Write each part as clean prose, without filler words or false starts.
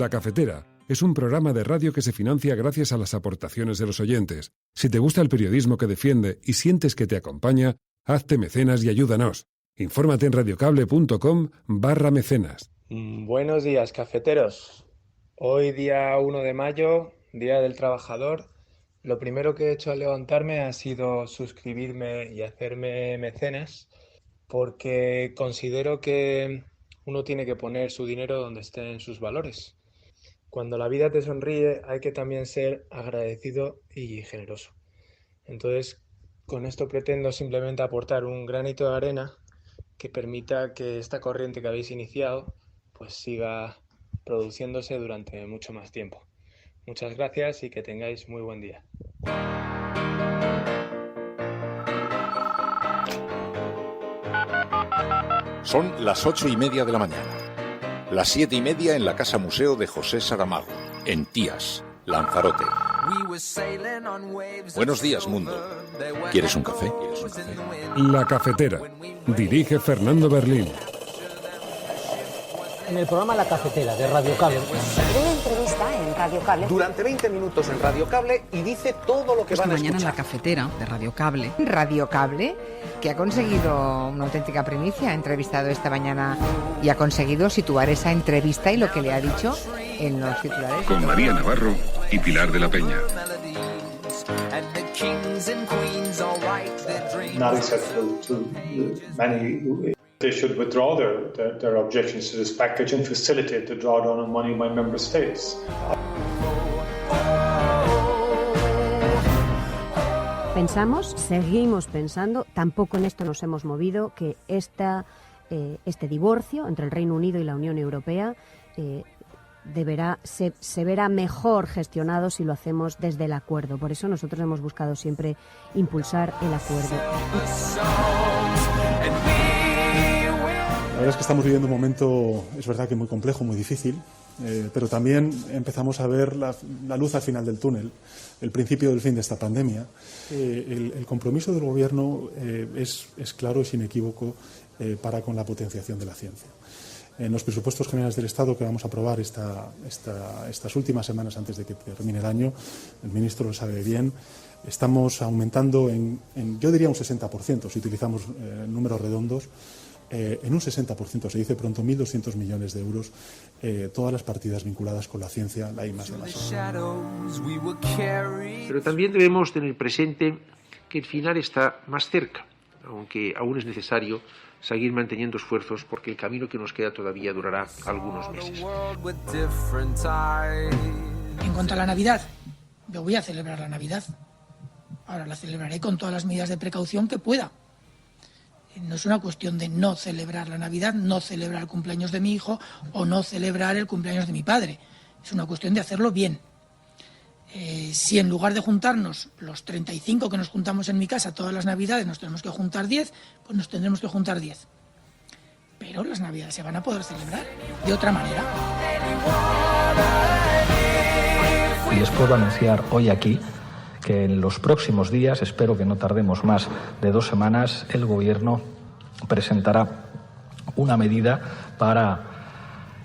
La Cafetera es un programa de radio que se financia gracias a las aportaciones de los oyentes. Si te gusta el periodismo que defiende y sientes que te acompaña, hazte mecenas y ayúdanos. Infórmate en radiocable.com/mecenas. Buenos días, cafeteros. Hoy, día 1 de mayo, Día del Trabajador, lo primero que he hecho al levantarme ha sido suscribirme y hacerme mecenas, porque considero que uno tiene que poner su dinero donde estén sus valores. Cuando la vida te sonríe, hay que también ser agradecido y generoso. Entonces, con esto pretendo simplemente aportar un granito de arena que permita que esta corriente que habéis iniciado pues siga produciéndose durante mucho más tiempo. Muchas gracias y que tengáis muy buen día. Son las 8:30 de la mañana. Las 7:30 en la Casa Museo de José Saramago, en Tías, Lanzarote. Buenos días, mundo. ¿Quieres un café? La Cafetera. Dirige Fernando Berlín. En el programa La Cafetera de Radio Cable. Una entrevista en Radio Cable. Durante 20 minutos en Radio Cable y dice todo lo que van a escuchar. Mañana en La Cafetera de Radio Cable. Radio Cable, que ha conseguido una auténtica primicia, ha entrevistado esta mañana y ha conseguido situar esa entrevista y lo que le ha dicho en los titulares. Con María Navarro y Pilar de la Peña. Not acceptable to many. They should withdraw their objections to this package and facilitate the drawdown of money by member states. Seguimos pensando, tampoco en esto nos hemos movido, que este divorcio entre el Reino Unido y la Unión Europea se verá mejor gestionado si lo hacemos desde el acuerdo. Por eso nosotros hemos buscado siempre impulsar el acuerdo. La verdad es que estamos viviendo un momento, es verdad que muy complejo, muy difícil, pero también empezamos a ver la luz al final del túnel, el principio del fin de esta pandemia. El compromiso del Gobierno es claro, es inequívoco para con la potenciación de la ciencia. En los presupuestos generales del Estado que vamos a aprobar estas últimas semanas antes de que termine el año, el ministro lo sabe bien, estamos aumentando yo diría un 60%, si utilizamos números redondos, en un 60%, se dice pronto, 1.200 millones de euros, todas las partidas vinculadas con la ciencia, la I+D+. Pero también debemos tener presente que el final está más cerca, aunque aún es necesario seguir manteniendo esfuerzos porque el camino que nos queda todavía durará algunos meses. En cuanto a la Navidad, yo voy a celebrar la Navidad. Ahora la celebraré con todas las medidas de precaución que pueda. No es una cuestión de no celebrar la Navidad, no celebrar el cumpleaños de mi hijo o no celebrar el cumpleaños de mi padre. Es una cuestión de hacerlo bien. Si en lugar de juntarnos los 35 que nos juntamos en mi casa todas las Navidades nos tenemos que juntar 10, pues nos tendremos que juntar 10. Pero las Navidades se van a poder celebrar de otra manera. Y les puedo anunciar hoy aquí que en los próximos días, espero que no tardemos más de 2 semanas, el Gobierno presentará una medida para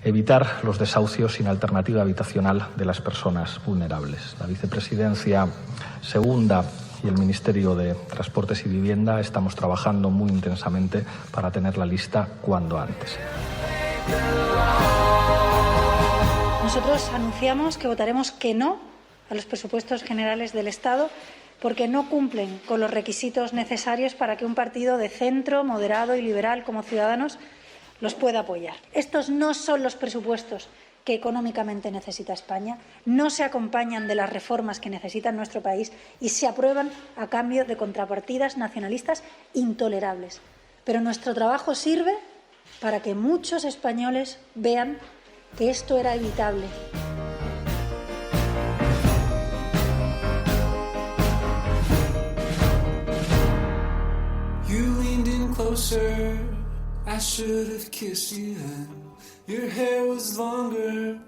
evitar los desahucios sin alternativa habitacional de las personas vulnerables. La Vicepresidencia Segunda y el Ministerio de Transportes y Vivienda estamos trabajando muy intensamente para tener la lista cuanto antes. Nosotros anunciamos que votaremos que no a los presupuestos generales del Estado porque no cumplen con los requisitos necesarios para que un partido de centro, moderado y liberal como Ciudadanos los pueda apoyar. Estos no son los presupuestos que económicamente necesita España, no se acompañan de las reformas que necesita nuestro país y se aprueban a cambio de contrapartidas nacionalistas intolerables. Pero nuestro trabajo sirve para que muchos españoles vean que esto era evitable. Closer, I should have kissed you then. Your hair was longer,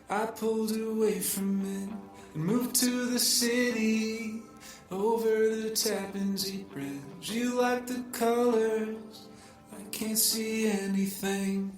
I pulled away from it and moved to the city, over the Tappan Zee Bridge. You like the colors, I can't see anything.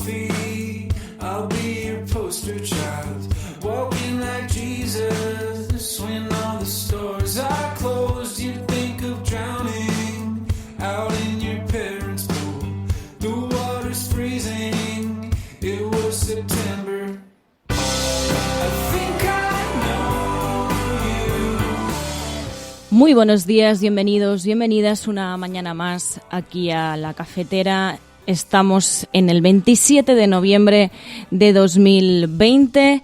coffee. I'll be your poster child, walking like Jesus. When all the stores are closed, you think of drowning out in your parents' pool. The water's freezing, it was September. I think I know you. Muy buenos días, bienvenidos, bienvenidas una mañana más aquí a La Cafetera. Estamos en el 27 de noviembre de 2020,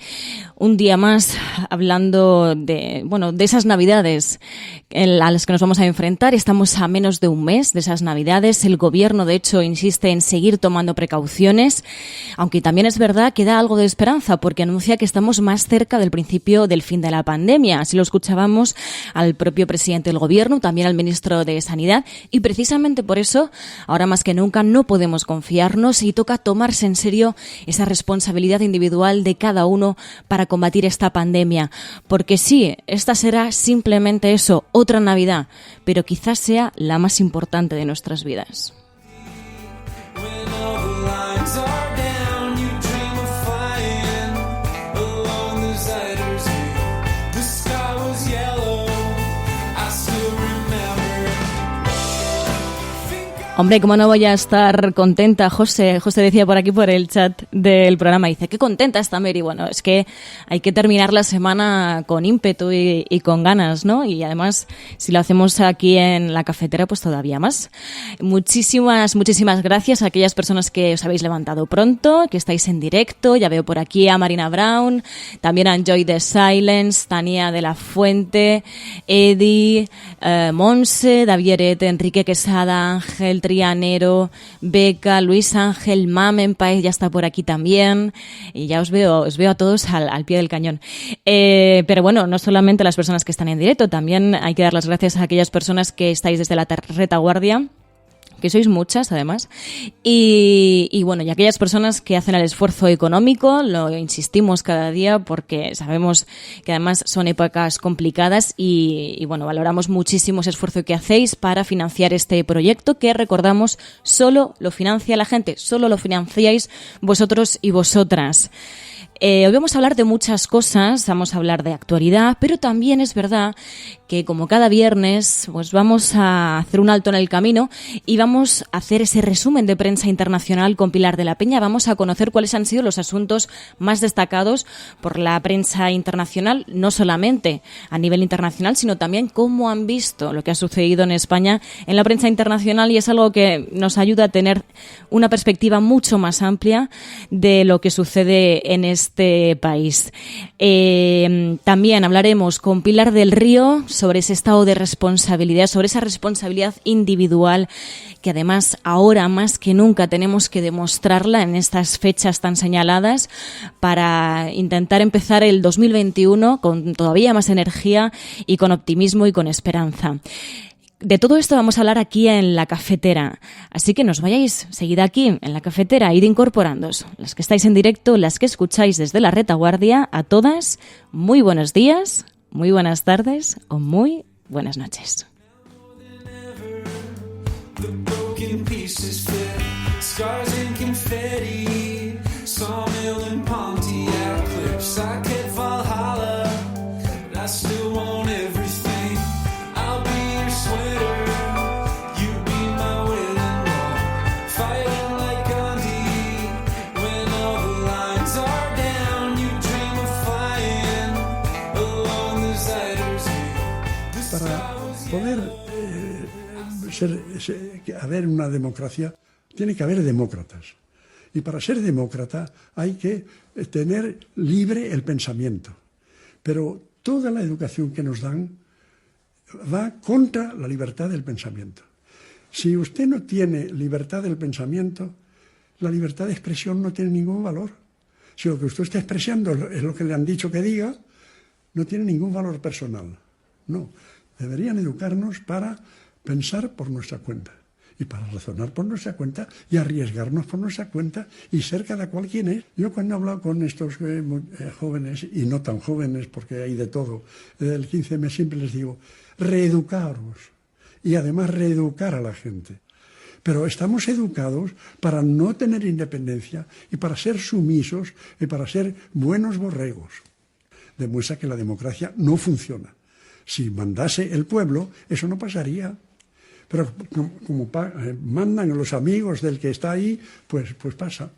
un día más hablando de esas Navidades a las que nos vamos a enfrentar. Estamos a menos de un mes de esas Navidades. El gobierno, de hecho, insiste en seguir tomando precauciones, aunque también es verdad que da algo de esperanza porque anuncia que estamos más cerca del principio del fin de la pandemia. Así lo escuchábamos al propio presidente del gobierno, también al ministro de Sanidad, y precisamente por eso, ahora más que nunca, no podemos confiarnos y toca tomarse en serio esa responsabilidad individual de cada uno para combatir esta pandemia, porque sí, esta será simplemente eso, otra Navidad, pero quizás sea la más importante de nuestras vidas. Hombre, ¿cómo no voy a estar contenta? José decía por aquí, por el chat del programa, dice, qué contenta está Mary. Bueno, es que hay que terminar la semana con ímpetu y con ganas, ¿no? Y además, si lo hacemos aquí en La Cafetera, pues todavía más. Muchísimas gracias a aquellas personas que os habéis levantado pronto, que estáis en directo. Ya veo por aquí a Marina Brown, también a Enjoy the Silence, Tania de la Fuente, Eddie, Monse, Davieret, Enrique Quesada, Ángel Trianero, Beca, Luis Ángel, Mamen Paez ya está por aquí también, y ya os veo a todos al pie del cañón. Pero bueno, no solamente las personas que están en directo, también hay que dar las gracias a aquellas personas que estáis desde la retaguardia, que sois muchas además, y bueno, y aquellas personas que hacen el esfuerzo económico, lo insistimos cada día porque sabemos que además son épocas complicadas y bueno, valoramos muchísimo ese esfuerzo que hacéis para financiar este proyecto que, recordamos, solo lo financia la gente, solo lo financiáis vosotros y vosotras. Hoy vamos a hablar de muchas cosas, vamos a hablar de actualidad, pero también es verdad que como cada viernes pues vamos a hacer un alto en el camino y vamos a hacer ese resumen de prensa internacional con Pilar de la Peña. Vamos a conocer cuáles han sido los asuntos más destacados por la prensa internacional, no solamente a nivel internacional, sino también cómo han visto lo que ha sucedido en España en la prensa internacional, y es algo que nos ayuda a tener una perspectiva mucho más amplia de lo que sucede en este país. También hablaremos con Pilar del Río sobre ese estado de responsabilidad, sobre esa responsabilidad individual que además ahora más que nunca tenemos que demostrarla en estas fechas tan señaladas para intentar empezar el 2021 con todavía más energía y con optimismo y con esperanza. De todo esto vamos a hablar aquí en La Cafetera, así que nos vayáis, seguid aquí en La Cafetera, id incorporándoos. Las que estáis en directo, las que escucháis desde la retaguardia, a todas, muy buenos días, muy buenas tardes o muy buenas noches. Poder haber una democracia, tiene que haber demócratas. Y para ser demócrata hay que tener libre el pensamiento. Pero toda la educación que nos dan va contra la libertad del pensamiento. Si usted no tiene libertad del pensamiento, la libertad de expresión no tiene ningún valor. Si lo que usted está expresando es lo que le han dicho que diga, no tiene ningún valor personal. No. Deberían educarnos para pensar por nuestra cuenta y para razonar por nuestra cuenta y arriesgarnos por nuestra cuenta y ser cada cual quien es. Yo cuando he hablado con estos jóvenes, y no tan jóvenes porque hay de todo, del 15M siempre les digo, reeducaros y además reeducar a la gente. Pero estamos educados para no tener independencia y para ser sumisos y para ser buenos borregos. Demuestra que la democracia no funciona. Si mandase el pueblo, eso no pasaría. Pero como mandan los amigos del que está ahí, pues pasa.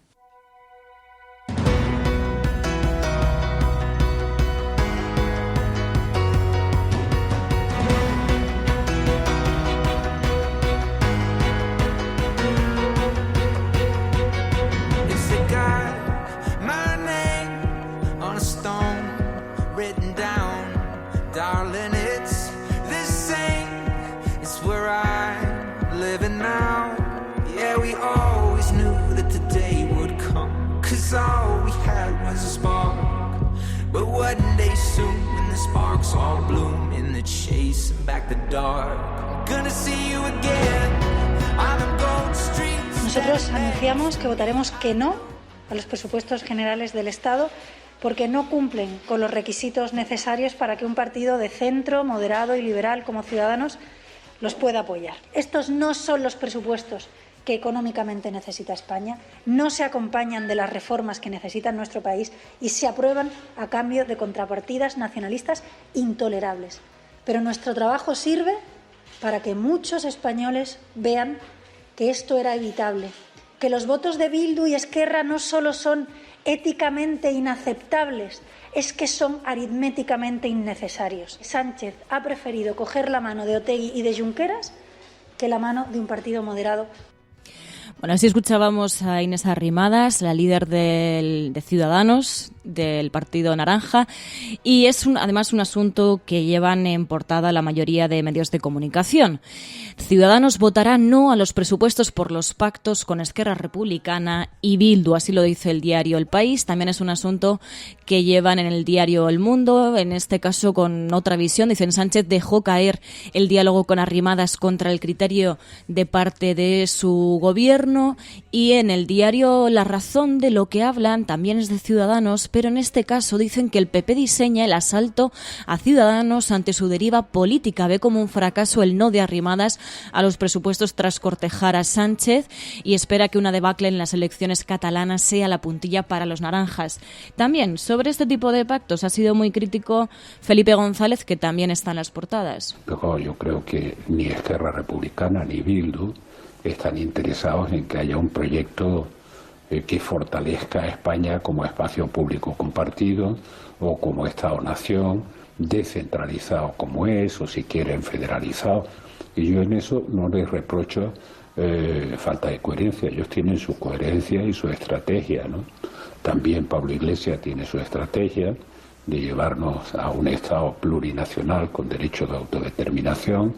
All we had was a spark, but one day soon when the sparks all bloom in the chase and back the dark, I'm gonna see you again on the gold streets. Nosotros anunciamos que votaremos que no a los presupuestos generales del Estado porque no cumplen con los requisitos necesarios para que un partido de centro, moderado y liberal como Ciudadanos los pueda apoyar. Estos no son los presupuestos que económicamente necesita España, no se acompañan de las reformas que necesita nuestro país y se aprueban a cambio de contrapartidas nacionalistas intolerables. Pero nuestro trabajo sirve para que muchos españoles vean que esto era evitable, que los votos de Bildu y Esquerra no solo son éticamente inaceptables, es que son aritméticamente innecesarios. Sánchez ha preferido coger la mano de Otegi y de Junqueras que la mano de un partido moderado. Bueno, así escuchábamos a Inés Arrimadas, la líder de Ciudadanos, del Partido Naranja, y es además un asunto que llevan en portada la mayoría de medios de comunicación. Ciudadanos votará no a los presupuestos por los pactos con Esquerra Republicana y Bildu, así lo dice el diario El País. También es un asunto que llevan en el diario El Mundo, en este caso con otra visión. Dicen, Sánchez dejó caer el diálogo con Arrimadas contra el criterio de parte de su gobierno, y en el diario La Razón de lo que hablan también es de Ciudadanos, pero en este caso dicen que el PP diseña el asalto a Ciudadanos ante su deriva política. Ve como un fracaso el no de Arrimadas a los presupuestos tras cortejar a Sánchez y espera que una debacle en las elecciones catalanas sea la puntilla para los naranjas. También sobre este tipo de pactos ha sido muy crítico Felipe González, que también está en las portadas. Luego yo creo que ni Esquerra Republicana ni Bildu están interesados en que haya un proyecto que fortalezca a España como espacio público compartido o como Estado-nación, descentralizado como es, o si quieren federalizado. Y yo en eso no les reprocho falta de coherencia. Ellos tienen su coherencia y su estrategia, ¿no? También Pablo Iglesias tiene su estrategia de llevarnos a un Estado plurinacional con derecho de autodeterminación,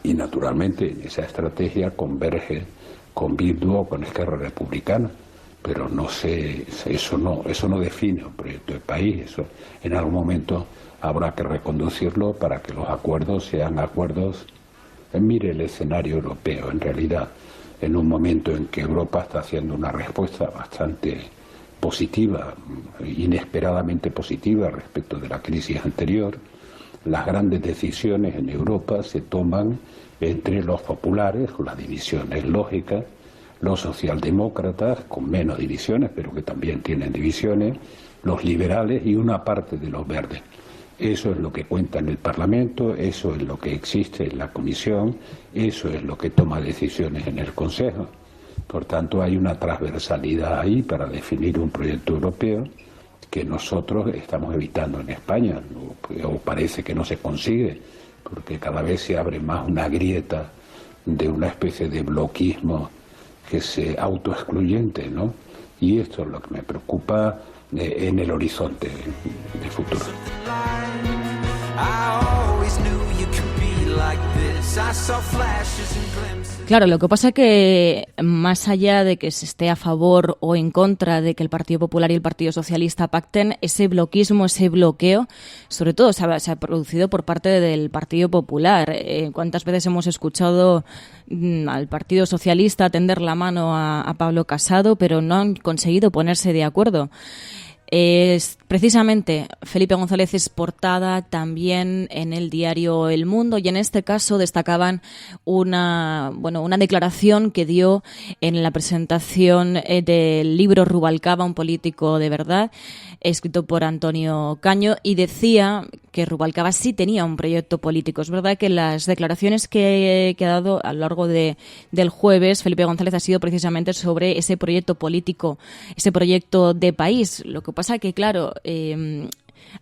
y naturalmente en esa estrategia converge con Bildu o con Esquerra Republicana, pero no sé, eso no define un proyecto de país. Eso en algún momento habrá que reconducirlo para que los acuerdos sean acuerdos. Mire el escenario europeo, en realidad, en un momento en que Europa está haciendo una respuesta bastante positiva, inesperadamente positiva respecto de la crisis anterior. Las grandes decisiones en Europa se toman entre los populares, con las divisiones lógicas, los socialdemócratas, con menos divisiones, pero que también tienen divisiones, los liberales y una parte de los verdes. Eso es lo que cuenta en el Parlamento, eso es lo que existe en la Comisión, eso es lo que toma decisiones en el Consejo. Por tanto, hay una transversalidad ahí para definir un proyecto europeo que nosotros estamos evitando en España, o parece que no se consigue, porque cada vez se abre más una grieta de una especie de bloquismo que se autoexcluyente, ¿no? Y esto es lo que me preocupa en el horizonte de futuro. Claro, lo que pasa es que más allá de que se esté a favor o en contra de que el Partido Popular y el Partido Socialista pacten, ese bloquismo, ese bloqueo, sobre todo se ha producido por parte del Partido Popular. ¿Cuántas veces hemos escuchado al Partido Socialista tender la mano a Pablo Casado, pero no han conseguido ponerse de acuerdo? Precisamente Felipe González es portada también en el diario El Mundo, y en este caso destacaban una declaración que dio en la presentación del libro Rubalcaba, un político de verdad, escrito por Antonio Caño, y decía que Rubalcaba sí tenía un proyecto político. Es verdad que las declaraciones que ha dado a lo largo del jueves Felipe González ha sido precisamente sobre ese proyecto político, ese proyecto de país. Lo que pasa que, claro,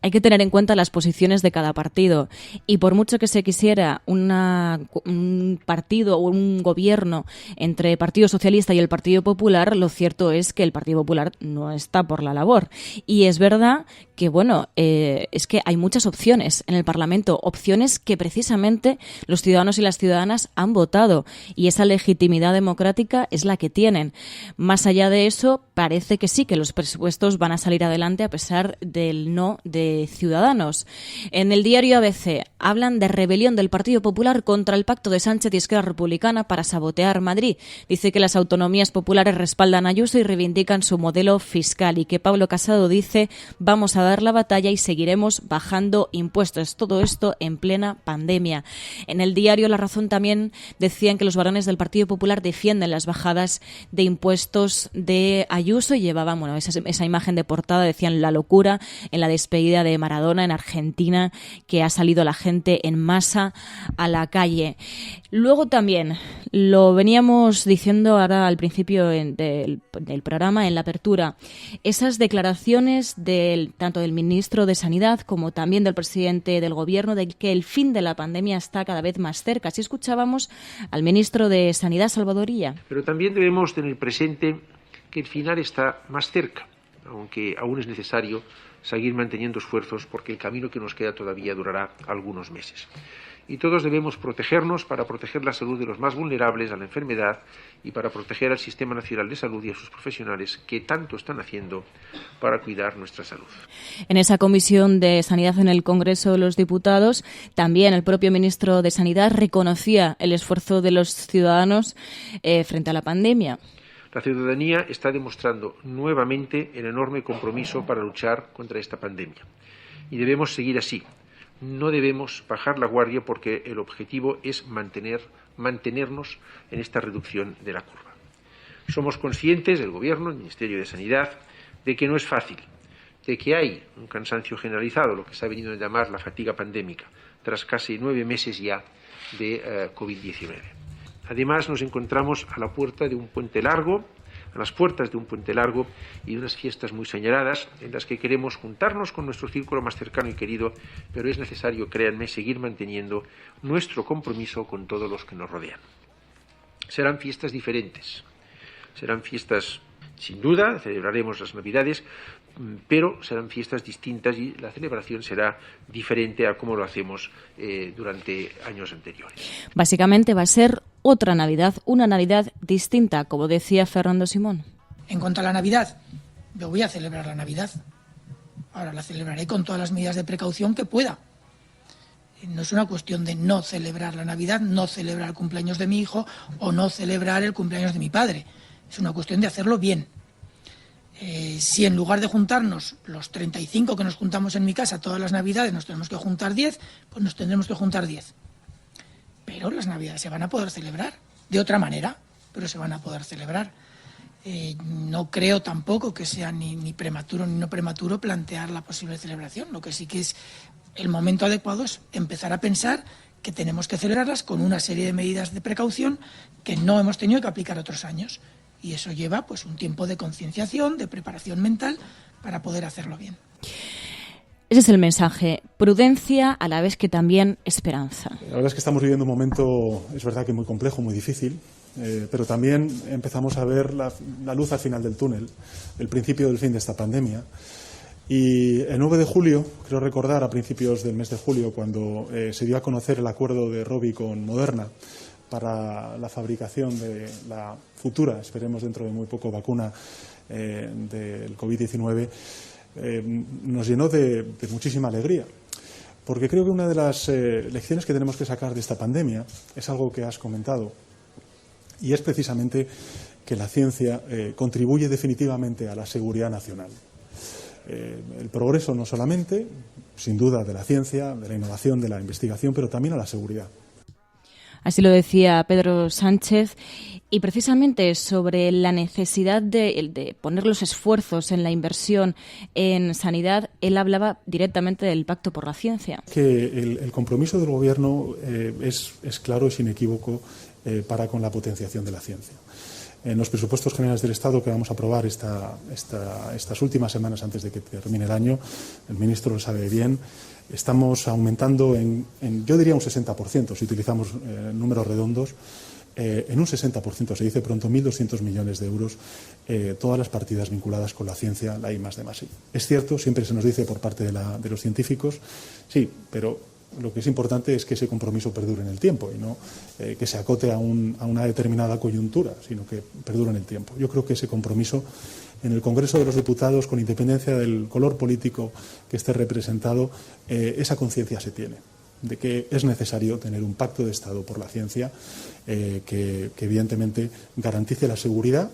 hay que tener en cuenta las posiciones de cada partido, y por mucho que se quisiera un partido o un gobierno entre el Partido Socialista y el Partido Popular, lo cierto es que el Partido Popular no está por la labor. Y es verdad que, es que hay muchas opciones en el Parlamento, opciones que precisamente los ciudadanos y las ciudadanas han votado, y esa legitimidad democrática es la que tienen. Más allá de eso, parece que sí, que los presupuestos van a salir adelante a pesar del no de Ciudadanos. En el diario ABC hablan de rebelión del Partido Popular contra el pacto de Sánchez y Esquerra Republicana para sabotear Madrid. Dice que las autonomías populares respaldan a Ayuso y reivindican su modelo fiscal, y que Pablo Casado dice: vamos a dar la batalla y seguiremos bajando impuestos. Todo esto en plena pandemia. En el diario La Razón también decían que los varones del Partido Popular defienden las bajadas de impuestos de Ayuso, y llevaban esa imagen de portada, decían la locura en la despedida de Maradona en Argentina, que ha salido la gente en masa a la calle. Luego también, lo veníamos diciendo ahora al principio del programa, en la apertura, esas declaraciones tanto del ministro de Sanidad como también del presidente del Gobierno, de que el fin de la pandemia está cada vez más cerca. Así escuchábamos al ministro de Sanidad, Salvador Illa. Pero también debemos tener presente que el final está más cerca, aunque aún es necesario seguir manteniendo esfuerzos, porque el camino que nos queda todavía durará algunos meses. Y todos debemos protegernos para proteger la salud de los más vulnerables a la enfermedad y para proteger al Sistema Nacional de Salud y a sus profesionales, que tanto están haciendo para cuidar nuestra salud. En esa comisión de Sanidad en el Congreso de los Diputados, también el propio ministro de Sanidad reconocía el esfuerzo de los ciudadanos frente a la pandemia. La ciudadanía está demostrando nuevamente el enorme compromiso para luchar contra esta pandemia. Y debemos seguir así. No debemos bajar la guardia, porque el objetivo es mantenernos en esta reducción de la curva. Somos conscientes, el Gobierno, el Ministerio de Sanidad, de que no es fácil, de que hay un cansancio generalizado, lo que se ha venido a llamar la fatiga pandémica, tras casi 9 meses ya de COVID-19. Además, nos encontramos a las puertas de un puente largo y de unas fiestas muy señaladas, en las que queremos juntarnos con nuestro círculo más cercano y querido, pero es necesario, créanme, seguir manteniendo nuestro compromiso con todos los que nos rodean. Serán fiestas diferentes, serán fiestas, sin duda, celebraremos las Navidades, pero serán fiestas distintas, y la celebración será diferente a como lo hacemos durante años anteriores. Básicamente va a ser otra Navidad, una Navidad distinta, como decía Fernando Simón. En cuanto a la Navidad, yo voy a celebrar la Navidad. Ahora la celebraré con todas las medidas de precaución que pueda. No es una cuestión de no celebrar la Navidad, no celebrar el cumpleaños de mi hijo o no celebrar el cumpleaños de mi padre. Es una cuestión de hacerlo bien. Si en lugar de juntarnos los 35 que nos juntamos en mi casa todas las Navidades nos tenemos que juntar 10, pues nos tendremos que juntar 10. Pero las Navidades se van a poder celebrar de otra manera, pero se van a poder celebrar. No creo tampoco que sea ni prematuro ni no prematuro plantear la posible celebración. Lo que sí que es el momento adecuado es empezar a pensar que tenemos que celebrarlas con una serie de medidas de precaución que no hemos tenido que aplicar otros años. Y eso lleva pues un tiempo de concienciación, de preparación mental para poder hacerlo bien. Ese es el mensaje, prudencia a la vez que también esperanza. La verdad es que estamos viviendo un momento, es verdad que muy complejo, muy difícil, pero también empezamos a ver la luz al final del túnel, el principio del fin de esta pandemia. Y el 9 de julio, creo recordar, a principios del mes de julio, cuando se dio a conocer el acuerdo de Rovi con Moderna para la fabricación de la futura, esperemos dentro de muy poco, vacuna del COVID-19, nos llenó de muchísima alegría, porque creo que una de las lecciones que tenemos que sacar de esta pandemia es algo que has comentado, y es precisamente que la ciencia contribuye definitivamente a la seguridad nacional. el progreso no solamente, sin duda, de la ciencia, de la innovación, de la investigación, pero también a la seguridad. Así lo decía Pedro Sánchez, y precisamente sobre la necesidad de poner los esfuerzos en la inversión en sanidad, él hablaba directamente del Pacto por la Ciencia. Que el compromiso del Gobierno es claro, es inequívoco para con la potenciación de la ciencia. En los presupuestos generales del Estado que vamos a aprobar estas últimas semanas antes de que termine el año, el ministro lo sabe bien, estamos aumentando yo diría un 60%, si utilizamos números redondos, en un 60%, se dice pronto, 1.200 millones de euros, todas las partidas vinculadas con la ciencia, la I+D+I. Es cierto, siempre se nos dice por parte de los científicos, sí, pero lo que es importante es que ese compromiso perdure en el tiempo y no que se acote a una determinada coyuntura, sino que perdure en el tiempo. Yo creo que ese compromiso en el Congreso de los Diputados, con independencia del color político que esté representado, esa conciencia se tiene de que es necesario tener un pacto de Estado por la ciencia que evidentemente garantice la seguridad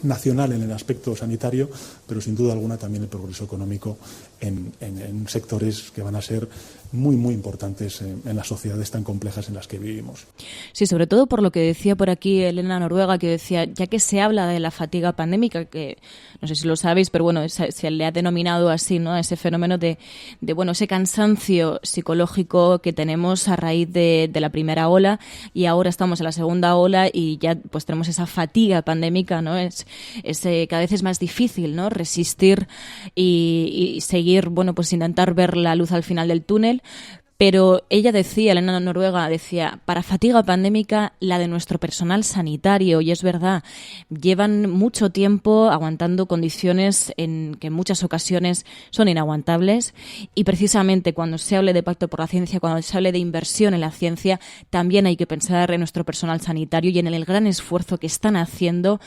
nacional en el aspecto sanitario, pero sin duda alguna también el progreso económico en sectores que van a ser muy, muy importantes en las sociedades tan complejas en las que vivimos. Sí, sobre todo por lo que decía por aquí Elena Noruega, que decía, ya que se habla de la fatiga pandémica, que no sé si lo sabéis, pero bueno, se le ha denominado así, ¿no?, ese fenómeno de ese cansancio psicológico que tenemos a raíz de la primera ola, y ahora estamos en la segunda ola y ya pues tenemos esa fatiga pandémica, ¿no? Cada vez es más difícil, ¿no?, resistir y seguir, bueno, pues intentar ver la luz al final del túnel. Pero ella decía, Elena Noruega decía, para fatiga pandémica la de nuestro personal sanitario, y es verdad, llevan mucho tiempo aguantando condiciones en que en muchas ocasiones son inaguantables, y precisamente cuando se hable de Pacto por la Ciencia, cuando se hable de inversión en la ciencia, también hay que pensar en nuestro personal sanitario y en el gran esfuerzo que están haciendo,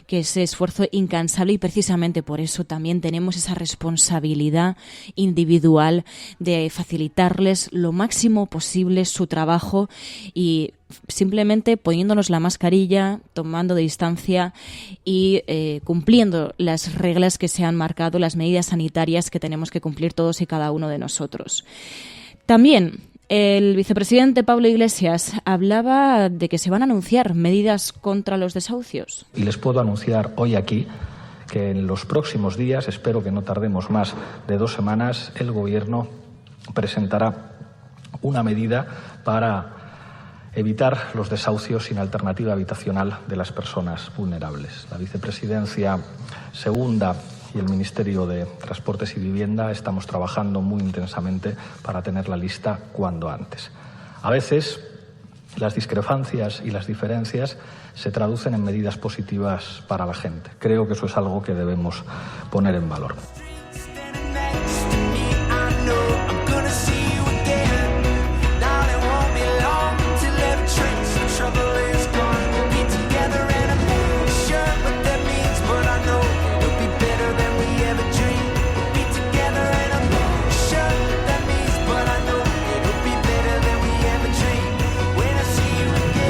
que es ese esfuerzo incansable, y precisamente por eso también tenemos esa responsabilidad individual de facilitarles lo máximo posible su trabajo, y simplemente poniéndonos la mascarilla, tomando distancia y cumpliendo las reglas que se han marcado, las medidas sanitarias que tenemos que cumplir todos y cada uno de nosotros. También el vicepresidente Pablo Iglesias hablaba de que se van a anunciar medidas contra los desahucios. Y les puedo anunciar hoy aquí que en los próximos días, espero que no tardemos más de 2 semanas, el Gobierno presentará una medida para evitar los desahucios sin alternativa habitacional de las personas vulnerables. La Vicepresidencia Segunda y el Ministerio de Transportes y Vivienda estamos trabajando muy intensamente para tenerla lista cuanto antes. A veces las discrepancias y las diferencias se traducen en medidas positivas para la gente. Creo que eso es algo que debemos poner en valor.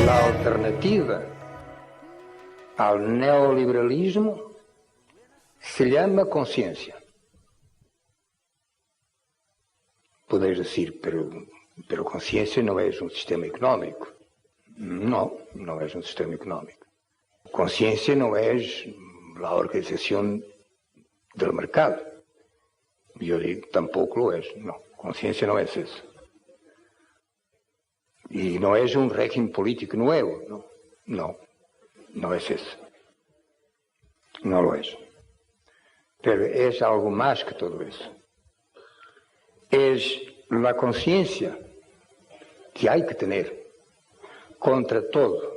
La alternativa al neoliberalismo se llama conciencia. Podéis decir, pero conciencia no es un sistema económico. No, no es un sistema económico. Conciencia no es la organización del mercado. Yo digo, tampoco lo es. No, conciencia no es eso. Y no es un régimen político nuevo, no es eso. No lo es. Pero es algo más que todo eso. Es la conciencia que hay que tener contra todo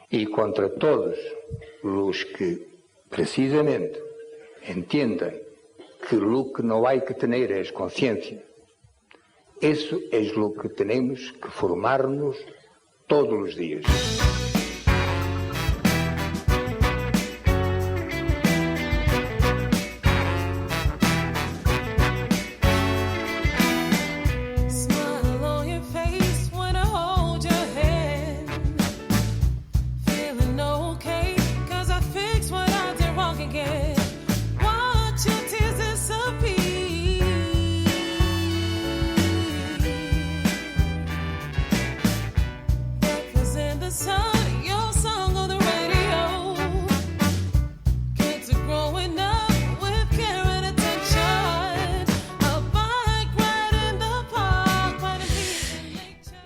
y contra todos los que precisamente entiendan que lo que no hay que tener es conciencia. Eso es lo que tenemos que formarnos todos los días. Watch your tears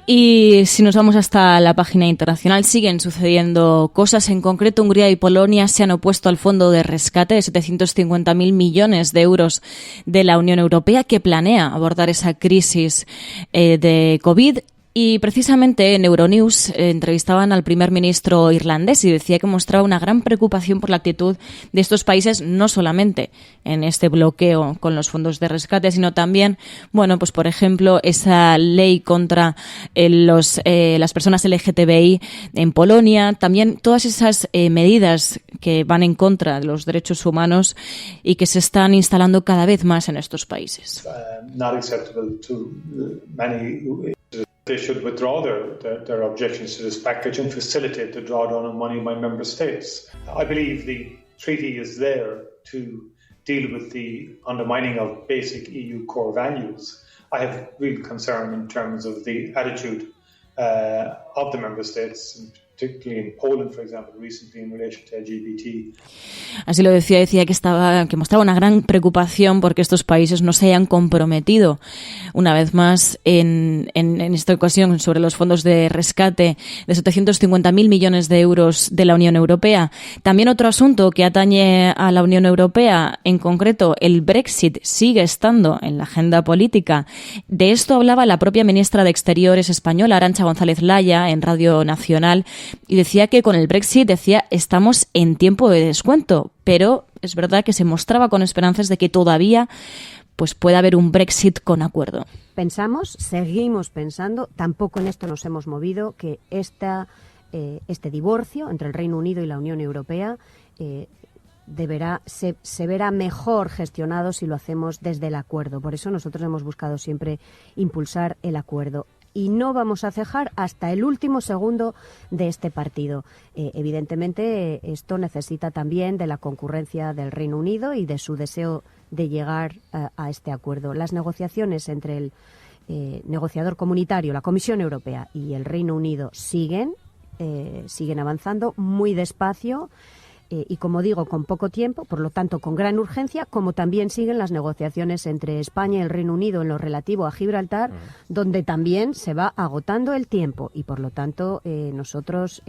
Y si nos vamos hasta la página internacional, siguen sucediendo cosas. En concreto, Hungría y Polonia se han opuesto al fondo de rescate de 750.000 millones de euros de la Unión Europea que planea abordar esa crisis de COVID. Y precisamente en Euronews entrevistaban al primer ministro irlandés y decía que mostraba una gran preocupación por la actitud de estos países, no solamente en este bloqueo con los fondos de rescate, sino también, bueno, pues por ejemplo, esa ley contra las personas LGTBI en Polonia, también todas esas medidas que van en contra de los derechos humanos y que se están instalando cada vez más en estos países. They should withdraw their objections to this package and facilitate the drawdown of money by member states. I believe the treaty is there to deal with the undermining of basic EU core values. I have real concern in terms of the attitude of the member states, particularly in Poland, for example, recently in relation to LGBT. Así lo decía que mostraba una gran preocupación porque estos países no se hayan comprometido una vez más en esta ocasión sobre los fondos de rescate de 750.000 millones de euros de la Unión Europea. También otro asunto que atañe a la Unión Europea, en concreto el Brexit, sigue estando en la agenda política. De esto hablaba la propia ministra de Exteriores española, Arantxa González Laya, en Radio Nacional, y decía que con el Brexit, estamos en tiempo de descuento, pero es verdad que se mostraba con esperanzas de que todavía pues pueda haber un Brexit con acuerdo. Seguimos pensando, tampoco en esto nos hemos movido, que este divorcio entre el Reino Unido y la Unión Europea se verá mejor gestionado si lo hacemos desde el acuerdo. Por eso nosotros hemos buscado siempre impulsar el acuerdo. Y no vamos a cejar hasta el último segundo de este partido. Evidentemente, esto necesita también de la concurrencia del Reino Unido y de su deseo de llegar a este acuerdo. Las negociaciones entre el negociador comunitario, la Comisión Europea y el Reino Unido siguen avanzando muy despacio. Y como digo, con poco tiempo, por lo tanto con gran urgencia, como también siguen las negociaciones entre España y el Reino Unido en lo relativo a Gibraltar, donde también se va agotando el tiempo y por lo tanto nosotros,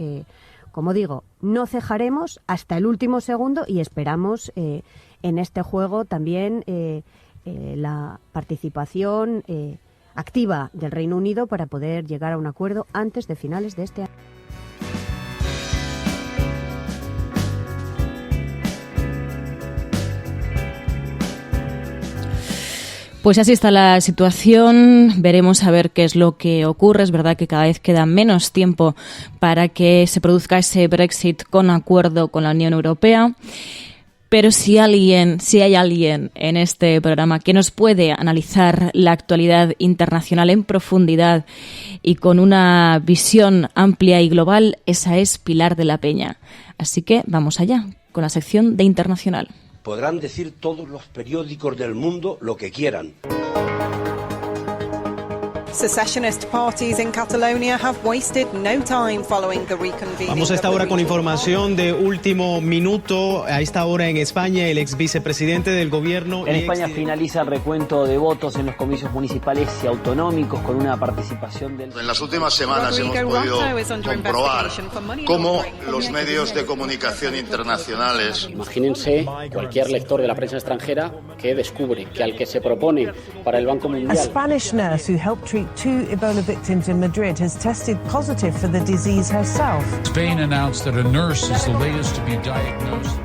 como digo, no cejaremos hasta el último segundo y esperamos en este juego también la participación activa del Reino Unido para poder llegar a un acuerdo antes de finales de este año. Pues así está la situación, veremos a ver qué es lo que ocurre. Es verdad que cada vez queda menos tiempo para que se produzca ese Brexit con acuerdo con la Unión Europea. Pero si hay alguien en este programa que nos puede analizar la actualidad internacional en profundidad y con una visión amplia y global, esa es Pilar de la Peña. Así que vamos allá con la sección de Internacional. Podrán decir todos los periódicos del mundo lo que quieran. Secessionist parties in Catalonia have wasted no time following the reconvening. Vamos a esta hora con información de último minuto. A esta hora en España, el ex vicepresidente del gobierno... En España finaliza el recuento de votos en los comicios municipales y autonómicos con una participación del... En las últimas semanas hemos podido comprobar cómo los medios de comunicación internacionales... Imagínense cualquier lector de la prensa extranjera que descubre que al que se propone para el Banco Mundial... A Spanish nurse who helped treat 2 Ebola victims in Madrid has tested positive for the disease herself. Spain announced that a nurse is the latest to be diagnosed.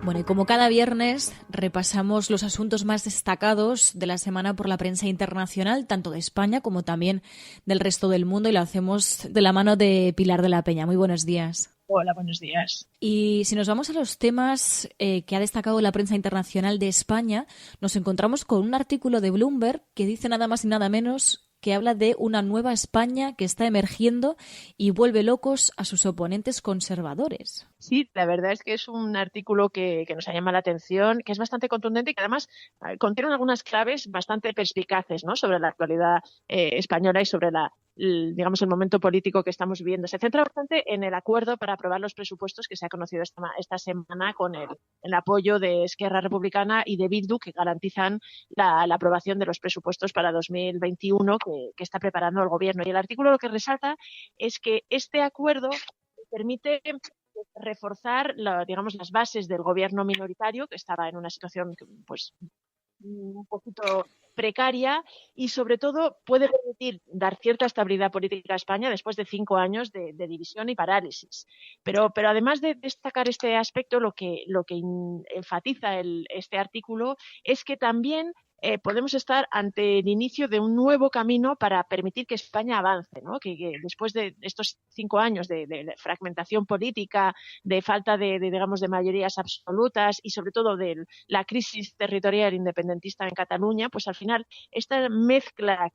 Bueno, y como cada viernes repasamos los asuntos más destacados de la semana por la prensa internacional, tanto de España como también del resto del mundo, y lo hacemos de la mano de Pilar de la Peña. Muy buenos días. Hola, buenos días. Y si nos vamos a los temas que ha destacado la prensa internacional de España, nos encontramos con un artículo de Bloomberg que dice nada más y nada menos que habla de una nueva España que está emergiendo y vuelve locos a sus oponentes conservadores. Sí, la verdad es que es un artículo que nos ha llamado la atención, que es bastante contundente y que además contiene algunas claves bastante perspicaces, ¿no?, sobre la actualidad española y sobre la digamos, el momento político que estamos viviendo. Se centra bastante en el acuerdo para aprobar los presupuestos que se ha conocido esta semana con el apoyo de Esquerra Republicana y de Bildu, que garantizan la aprobación de los presupuestos para 2021 que está preparando el Gobierno. Y el artículo lo que resalta es que este acuerdo permite reforzar, digamos, las bases del Gobierno minoritario, que estaba en una situación, pues, un poquito precaria, y sobre todo puede permitir dar cierta estabilidad política a España después de 5 años de división y parálisis. Pero además de destacar este aspecto, lo que enfatiza este artículo es que también podemos estar ante el inicio de un nuevo camino para permitir que España avance, ¿no? Que después de estos 5 años de fragmentación política, de falta digamos, de mayorías absolutas y sobre todo de la crisis territorial independentista en Cataluña, pues al final esta mezcla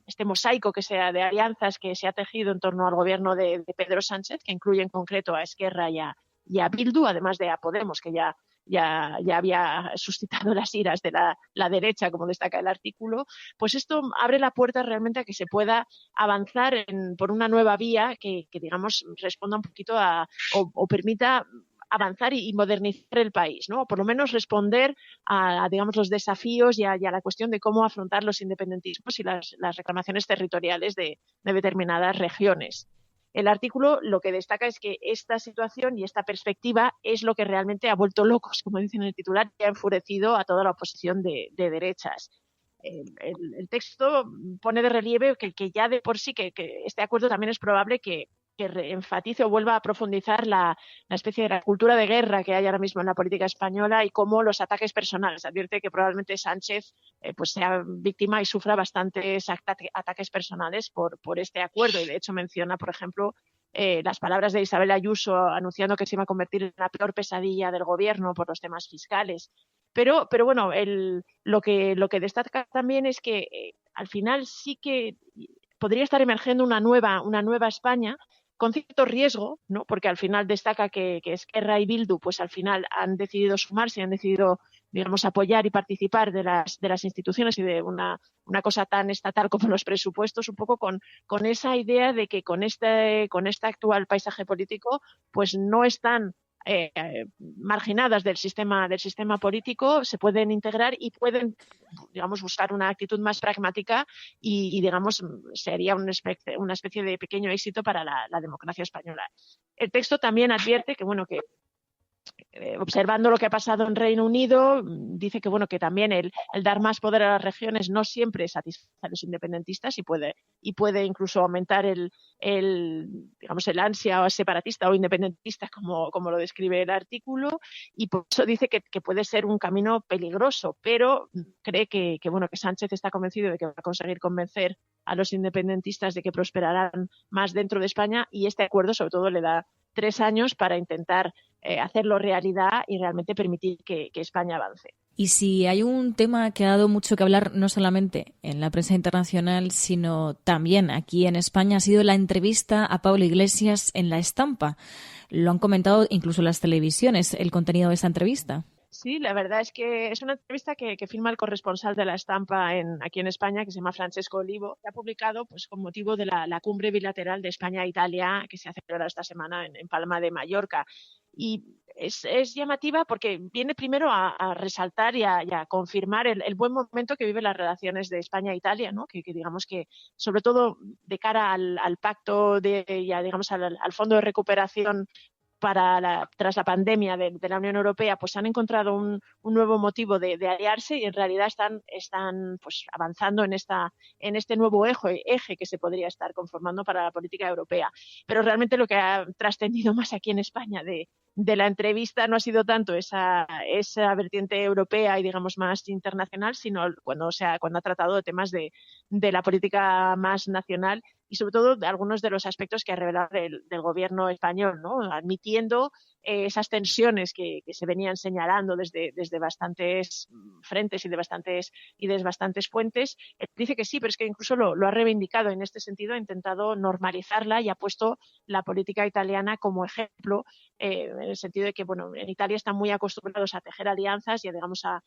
este mosaico de alianzas que se ha tejido en torno al gobierno de Pedro Sánchez, que incluye en concreto a Esquerra y a Bildu, además de a Podemos, que ya había suscitado las iras de la derecha, como destaca el artículo, pues esto abre la puerta realmente a que se pueda avanzar por una nueva vía que digamos, responda un poquito o permita avanzar y modernizar el país, ¿no? O por lo menos responder a digamos, los desafíos y a la cuestión de cómo afrontar los independentismos y las reclamaciones territoriales de determinadas regiones. El artículo lo que destaca es que esta situación y esta perspectiva es lo que realmente ha vuelto locos, como dicen en el titular, y ha enfurecido a toda la oposición de derechas. El texto pone de relieve que ya de por sí que este acuerdo también es probable que enfatice o vuelva a profundizar la especie de la cultura de guerra que hay ahora mismo en la política española y cómo los ataques personales. Advierte que probablemente Sánchez pues sea víctima y sufra bastantes ataques personales por este acuerdo, y de hecho menciona, por ejemplo, las palabras de Isabel Ayuso anunciando que se iba a convertir en la peor pesadilla del gobierno por los temas fiscales. Pero bueno, lo que destaca también es que al final sí que podría estar emergiendo una nueva España, con cierto riesgo, ¿no? Porque al final destaca que Esquerra y Bildu pues al final han decidido sumarse, han decidido, digamos, apoyar y participar de las instituciones y de una cosa tan estatal como los presupuestos, un poco con esa idea de que con este actual paisaje político pues no están marginadas del sistema político, se pueden integrar y pueden, digamos, buscar una actitud más pragmática y digamos, sería una especie de pequeño éxito para la democracia española. El texto también advierte que, bueno, que observando lo que ha pasado en Reino Unido, dice que bueno, que también el dar más poder a las regiones no siempre satisface a los independentistas y puede incluso aumentar el ansia separatista o independentista, como lo describe el artículo, y por eso dice que puede ser un camino peligroso, pero cree que Sánchez está convencido de que va a conseguir convencer a los independentistas de que prosperarán más dentro de España, y este acuerdo sobre todo le da 3 años para intentar hacerlo realidad y realmente permitir que España avance. Y si hay un tema que ha dado mucho que hablar, no solamente en la prensa internacional, sino también aquí en España, ha sido la entrevista a Pablo Iglesias en La Estampa. Lo han comentado incluso las televisiones, el contenido de esta entrevista. Sí, la verdad es que es una entrevista que firma el corresponsal de La Estampa aquí en España, que se llama Francesco Olivo, que ha publicado pues con motivo de la cumbre bilateral de España e Italia que se ha celebrado esta semana en Palma de Mallorca. Y es llamativa porque viene primero a resaltar y a confirmar el buen momento que viven las relaciones de España e Italia, ¿no? Que digamos que, sobre todo de cara al pacto digamos al fondo de recuperación tras la pandemia de la Unión Europea, pues han encontrado un nuevo motivo de aliarse y en realidad están pues avanzando en este nuevo eje que se podría estar conformando para la política europea. Pero realmente lo que ha trascendido más aquí en España de la entrevista no ha sido tanto esa vertiente europea y digamos más internacional, sino cuando ha tratado de temas de la política más nacional y sobre todo de algunos de los aspectos que ha revelado del gobierno español, ¿no? Admitiendo esas tensiones que se venían señalando desde bastantes frentes y de bastantes fuentes. Él dice que sí, pero es que incluso lo ha reivindicado en este sentido, ha intentado normalizarla y ha puesto la política italiana como ejemplo, en el sentido de que, bueno, en Italia están muy acostumbrados a tejer alianzas y a, digamos, a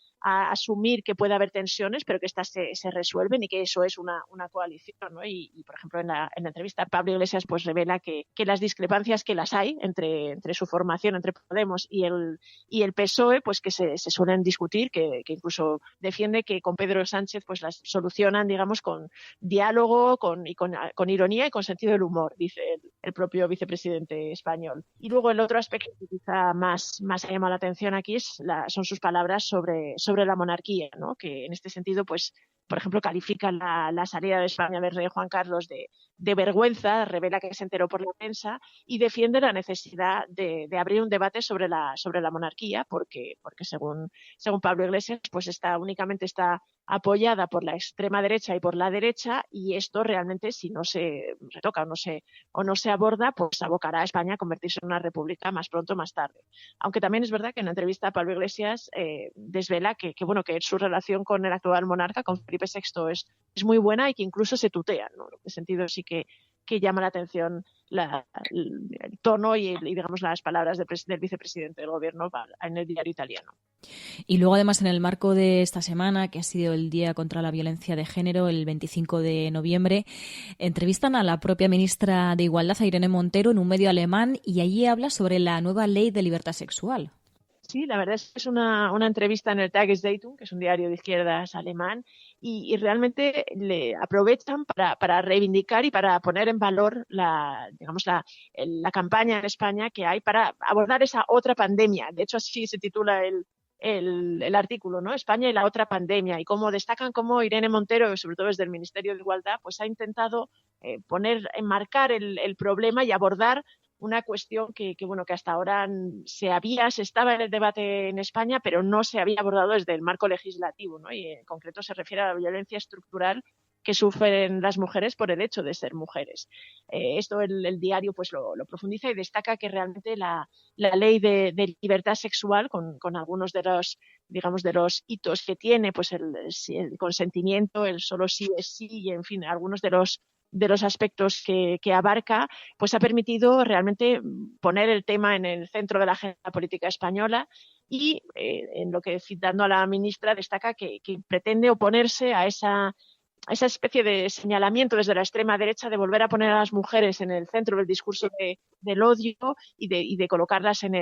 asumir que puede haber tensiones, pero que estas se resuelven y que eso es una coalición, ¿no? Y, por ejemplo, en la entrevista, Pablo Iglesias pues revela que las discrepancias que las hay entre su formación, entre Podemos y el PSOE, pues que se suelen discutir, que incluso defiende que con Pedro Sánchez pues las solucionan, digamos, con diálogo, con ironía y con sentido del humor, dice el propio vicepresidente español. Y luego el otro aspecto que quizá más ha llamado la atención aquí son sus palabras sobre la monarquía, ¿no? Que en este sentido, pues, por ejemplo, califica la salida de España del rey Juan Carlos de vergüenza, revela que se enteró por la prensa y defiende la necesidad de abrir un debate sobre la monarquía, porque según Pablo Iglesias, pues únicamente está apoyada por la extrema derecha y por la derecha, y esto realmente, si no se retoca o no se aborda, pues abocará a España a convertirse en una república más pronto o más tarde. Aunque también es verdad que en la entrevista a Pablo Iglesias desvela que su relación con el actual monarca, con Felipe VI, es muy buena y que incluso se tutean, ¿no? En ese sentido sí que llama la atención el tono y digamos las palabras del vicepresidente del gobierno en el diario italiano. Y luego, además, en el marco de esta semana, que ha sido el Día contra la Violencia de Género, el 25 de noviembre, entrevistan a la propia ministra de Igualdad, a Irene Montero, en un medio alemán, y allí habla sobre la nueva ley de libertad sexual. Sí, la verdad es que es una entrevista en el Tageszeitung, que es un diario de izquierdas alemán, y realmente le aprovechan para reivindicar y para poner en valor la campaña en España que hay para abordar esa otra pandemia. De hecho, así se titula el artículo, ¿no? España y la otra pandemia, y cómo destacan cómo Irene Montero, sobre todo desde el Ministerio de Igualdad, pues ha intentado enmarcar el problema y abordar una cuestión que hasta ahora se estaba en el debate en España, pero no se había abordado desde el marco legislativo, ¿no? Y en concreto se refiere a la violencia estructural que sufren las mujeres por el hecho de ser mujeres. Esto el diario pues lo profundiza y destaca que realmente la ley de libertad sexual, con algunos de los hitos que tiene, pues el consentimiento, el solo sí es sí, y en fin, algunos de los aspectos que abarca, pues ha permitido realmente poner el tema en el centro de la agenda política española y, en lo que, citando a la ministra, destaca que pretende oponerse a esa especie de señalamiento desde la extrema derecha de volver a poner a las mujeres en el centro del discurso del odio y de colocarlas en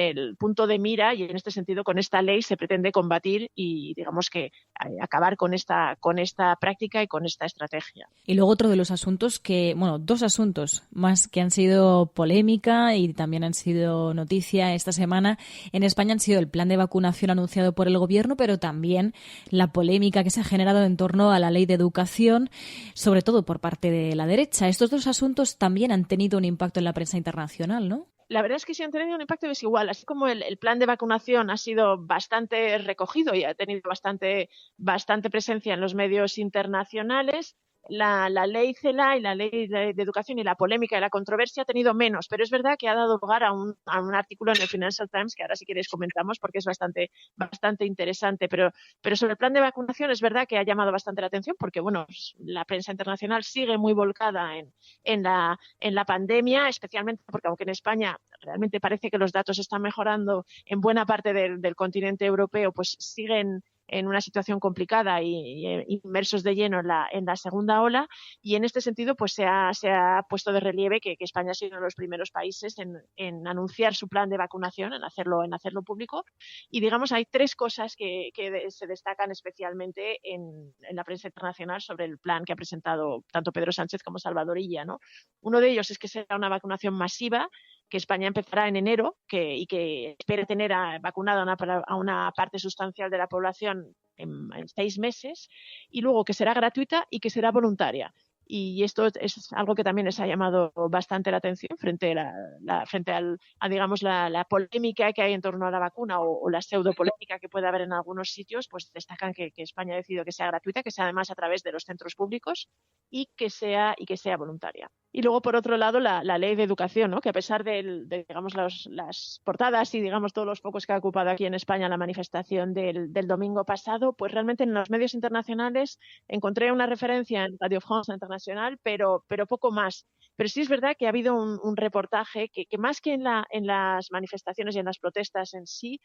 el punto de mira, y en este sentido con esta ley se pretende combatir y digamos que acabar con esta práctica y con esta estrategia. Y luego otro de los asuntos dos asuntos más que han sido polémica y también han sido noticia esta semana en España han sido el plan de vacunación anunciado por el gobierno, pero también la polémica que se ha generado en torno a la ley de educación, sobre todo por parte de la derecha. Estos dos asuntos también han tenido un impacto en la prensa internacional, ¿no? La verdad es que sí han tenido un impacto desigual. Así como el plan de vacunación ha sido bastante recogido y ha tenido bastante presencia en los medios internacionales, la ley CELA y la ley de educación y la polémica y la controversia ha tenido menos, pero es verdad que ha dado lugar a un artículo en el Financial Times que ahora si queréis comentamos porque es bastante interesante, pero sobre el plan de vacunación es verdad que ha llamado bastante la atención porque la prensa internacional sigue muy volcada en la pandemia, especialmente porque aunque en España realmente parece que los datos están mejorando, en buena parte del continente europeo pues siguen en una situación complicada y inmersos de lleno en la segunda ola, y en este sentido pues se ha puesto de relieve que España ha sido uno de los primeros países en anunciar su plan de vacunación, en hacerlo público, y digamos hay tres cosas que se destacan especialmente en la prensa internacional sobre el plan que ha presentado tanto Pedro Sánchez como Salvador Illa, ¿no? Uno de ellos es que será una vacunación masiva, que España empezará en enero y que espera tener vacunada a una parte sustancial de la población en 6 meses, y luego que será gratuita y que será voluntaria. Y esto es algo que también les ha llamado bastante la atención frente a digamos, la polémica que hay en torno a la vacuna o la pseudopolémica que puede haber en algunos sitios, pues destacan que España ha decidido que sea gratuita, que sea además a través de los centros públicos y que sea voluntaria. Y luego, por otro lado, la ley de educación, ¿no? Que a pesar de digamos, las portadas y, digamos, todos los focos que ha ocupado aquí en España la manifestación del domingo pasado, pues realmente en los medios internacionales encontré una referencia en Radio France Internacional, pero poco más. Pero sí es verdad que ha habido un reportaje que más que en las manifestaciones y en las protestas en sí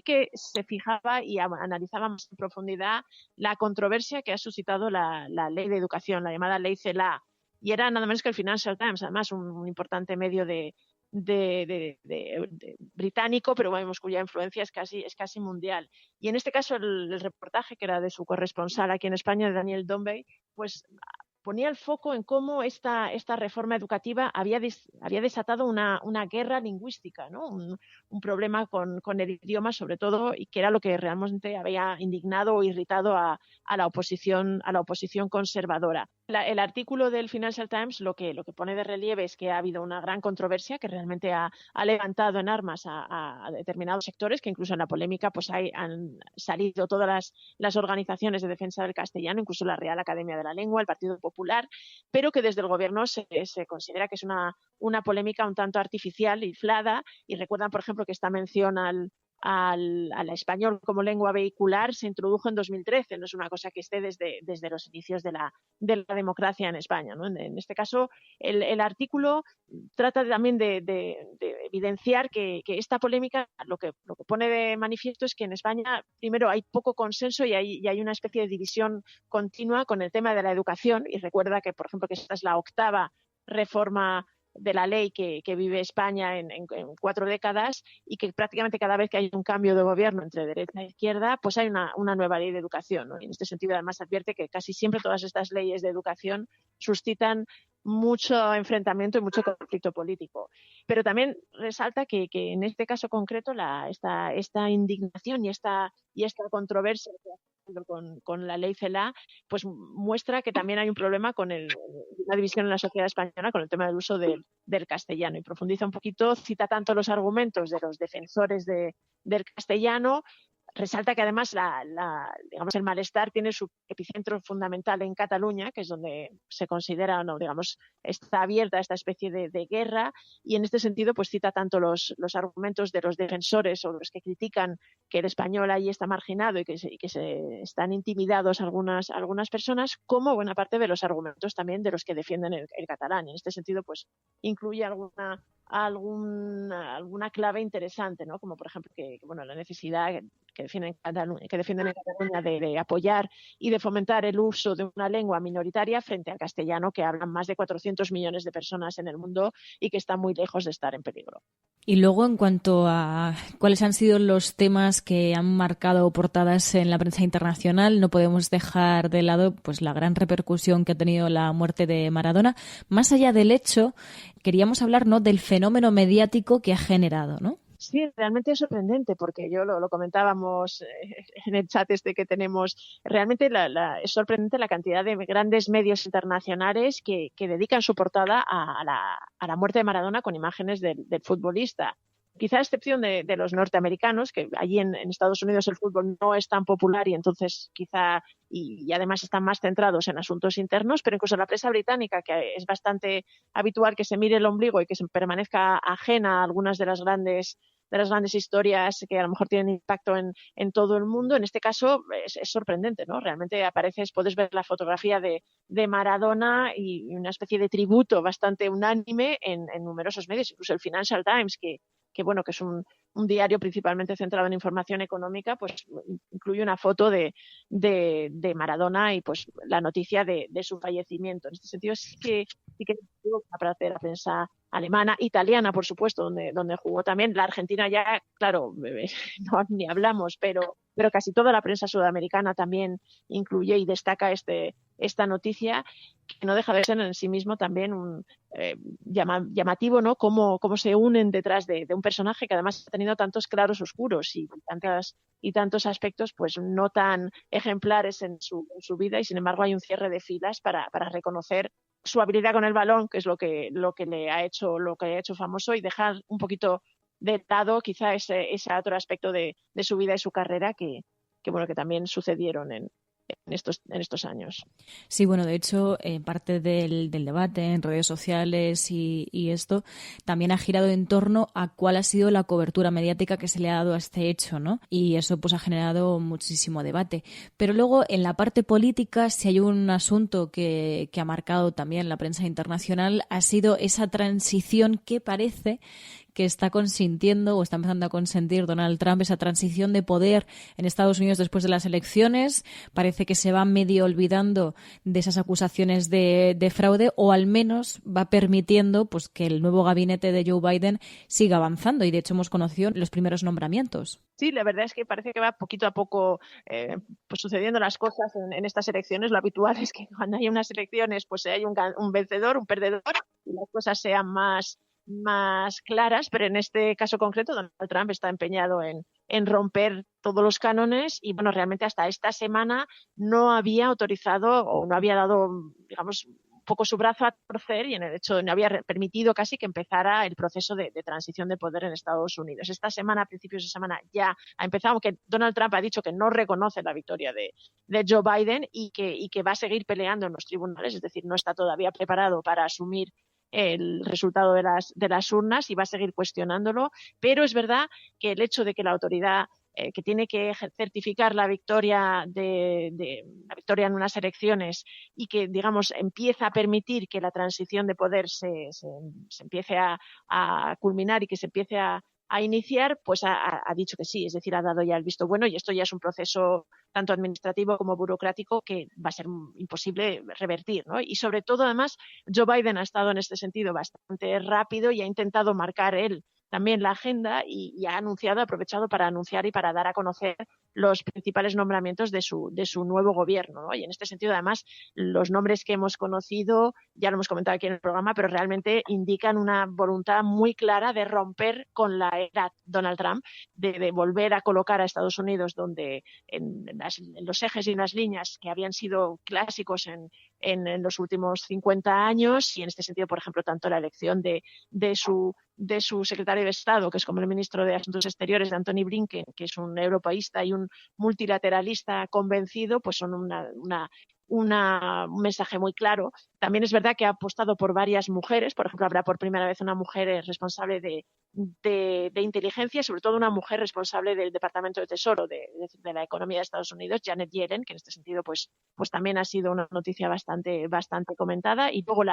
que se fijaba y analizaba más en profundidad la controversia que ha suscitado la ley de educación, la llamada ley CELA. Y era nada menos que el Financial Times, además un importante medio de británico, pero vemos cuya influencia es casi mundial. Y en este caso el reportaje, que era de su corresponsal aquí en España, de Daniel Dombey, pues ponía el foco en cómo esta reforma educativa había desatado una guerra lingüística, ¿no? Un problema con el idioma, sobre todo, y que era lo que realmente había indignado o irritado a la oposición conservadora. El artículo del Financial Times lo que pone de relieve es que ha habido una gran controversia que realmente ha levantado en armas a determinados sectores, que incluso en la polémica pues han salido todas las organizaciones de defensa del castellano, incluso la Real Academia de la Lengua, el Partido Popular, pero que desde el gobierno se considera que es una polémica un tanto artificial, inflada, y recuerdan, por ejemplo, que esta mención al español como lengua vehicular se introdujo en 2013, no es una cosa que esté desde los inicios de la democracia en España, ¿no? En este caso, el artículo trata también de evidenciar que esta polémica lo que pone de manifiesto es que en España, primero, hay poco consenso y hay una especie de división continua con el tema de la educación, y recuerda que, por ejemplo, que esta es la 8ª reforma de la ley que vive España en 4 décadas, y que prácticamente cada vez que hay un cambio de gobierno entre derecha e izquierda, pues hay una nueva ley de educación, ¿no? Y en este sentido, además, advierte que casi siempre todas estas leyes de educación suscitan mucho enfrentamiento y mucho conflicto político. Pero también resalta que en este caso concreto esta indignación y esta controversia con la ley CELA, pues muestra que también hay un problema con una división en la sociedad española con el tema del uso del castellano, y profundiza un poquito, cita tanto los argumentos de los defensores del castellano. Resalta que además digamos, el malestar tiene su epicentro fundamental en Cataluña, que es donde se considera, está abierta esta especie de guerra, y en este sentido pues cita tanto los argumentos de los defensores o los que critican que el español ahí está marginado y que se están intimidados algunas personas, como buena parte de los argumentos también de los que defienden el catalán. Y en este sentido pues incluye alguna clave interesante, ¿no? Como por ejemplo que la necesidad que defienden en Cataluña de apoyar y de fomentar el uso de una lengua minoritaria frente al castellano, que hablan más de 400 millones de personas en el mundo y que está muy lejos de estar en peligro. Y luego, en cuanto a cuáles han sido los temas que han marcado portadas en la prensa internacional, no podemos dejar de lado pues la gran repercusión que ha tenido la muerte de Maradona. Más allá del hecho, queríamos hablar, ¿no?, del fenómeno mediático que ha generado, ¿no? Sí, realmente es sorprendente, porque yo lo comentábamos en el chat que tenemos. Realmente es sorprendente la cantidad de grandes medios internacionales que dedican su portada a la muerte de Maradona con imágenes del futbolista. Quizá a excepción de los norteamericanos, que allí en Estados Unidos el fútbol no es tan popular y entonces quizá y además están más centrados en asuntos internos, pero incluso la prensa británica, que es bastante habitual que se mire el ombligo y que se permanezca ajena a algunas de las grandes historias que a lo mejor tienen impacto en todo el mundo. En este caso es sorprendente, ¿no? Realmente puedes ver la fotografía de Maradona y una especie de tributo bastante unánime en numerosos medios, incluso el Financial Times, que es un diario principalmente centrado en información económica, pues incluye una foto de Maradona y pues la noticia de su fallecimiento. En este sentido sí que aparte de la prensa alemana, italiana, por supuesto, donde jugó también. La Argentina ya, claro, no, ni hablamos, pero casi toda la prensa sudamericana también incluye y destaca esta noticia, que no deja de ser en sí mismo también un llamativo, ¿no? Cómo se unen detrás de un personaje que además ha tenido tantos claros oscuros y tantos aspectos pues no tan ejemplares en su vida, y sin embargo hay un cierre de filas para reconocer su habilidad con el balón, que es lo que le ha hecho famoso, y dejar un poquito de lado quizá ese otro aspecto de su vida y su carrera que también sucedieron en estos años. Sí, bueno, de hecho, parte del debate en redes sociales y esto también ha girado en torno a cuál ha sido la cobertura mediática que se le ha dado a este hecho, ¿no? Y eso pues ha generado muchísimo debate. Pero luego, en la parte política, si hay un asunto que ha marcado también la prensa internacional, ha sido esa transición que parece que está consintiendo o está empezando a consentir Donald Trump, esa transición de poder en Estados Unidos después de las elecciones. Parece que se va medio olvidando de esas acusaciones de fraude, o al menos va permitiendo pues que el nuevo gabinete de Joe Biden siga avanzando, y de hecho hemos conocido los primeros nombramientos. Sí, la verdad es que parece que va poquito a poco pues sucediendo las cosas en estas elecciones. Lo habitual es que cuando hay unas elecciones pues hay un vencedor, un perdedor, y las cosas sean más claras, pero en este caso concreto Donald Trump está empeñado en romper todos los cánones, y bueno, realmente hasta esta semana no había autorizado o no había dado, digamos, un poco su brazo a torcer, y en el hecho no había permitido casi que empezara el proceso de transición de poder en Estados Unidos. Esta semana, a principios de semana, ya ha empezado, aunque Donald Trump ha dicho que no reconoce la victoria de Joe Biden y que va a seguir peleando en los tribunales, es decir, no está todavía preparado para asumir el resultado de las urnas y va a seguir cuestionándolo, pero es verdad que el hecho de que la autoridad que tiene que certificar la victoria la victoria en unas elecciones, y que, digamos, empieza a permitir que la transición de poder se empiece a culminar y que se empiece a iniciar, pues ha dicho que sí, es decir, ha dado ya el visto bueno, y esto ya es un proceso tanto administrativo como burocrático que va a ser imposible revertir, ¿no? Y sobre todo, además, Joe Biden ha estado en este sentido bastante rápido y ha intentado marcar él también la agenda, y ha aprovechado para anunciar y para dar a conocer los principales nombramientos de su nuevo gobierno, ¿no? Y en este sentido, además, los nombres que hemos conocido, ya lo hemos comentado aquí en el programa, pero realmente indican una voluntad muy clara de romper con la era Donald Trump, de volver a colocar a Estados Unidos donde en los ejes y en las líneas que habían sido clásicos en los últimos 50 años, y en este sentido, por ejemplo, tanto la elección de su secretario de Estado, que es como el ministro de Asuntos Exteriores, de Antony Blinken, que es un europeísta y un multilateralista convencido, pues son un mensaje muy claro. También es verdad que ha apostado por varias mujeres, por ejemplo, habrá por primera vez una mujer responsable de inteligencia, y sobre todo una mujer responsable del Departamento de Tesoro de la economía de Estados Unidos, Janet Yellen, que en este sentido pues también ha sido una noticia bastante comentada. Y luego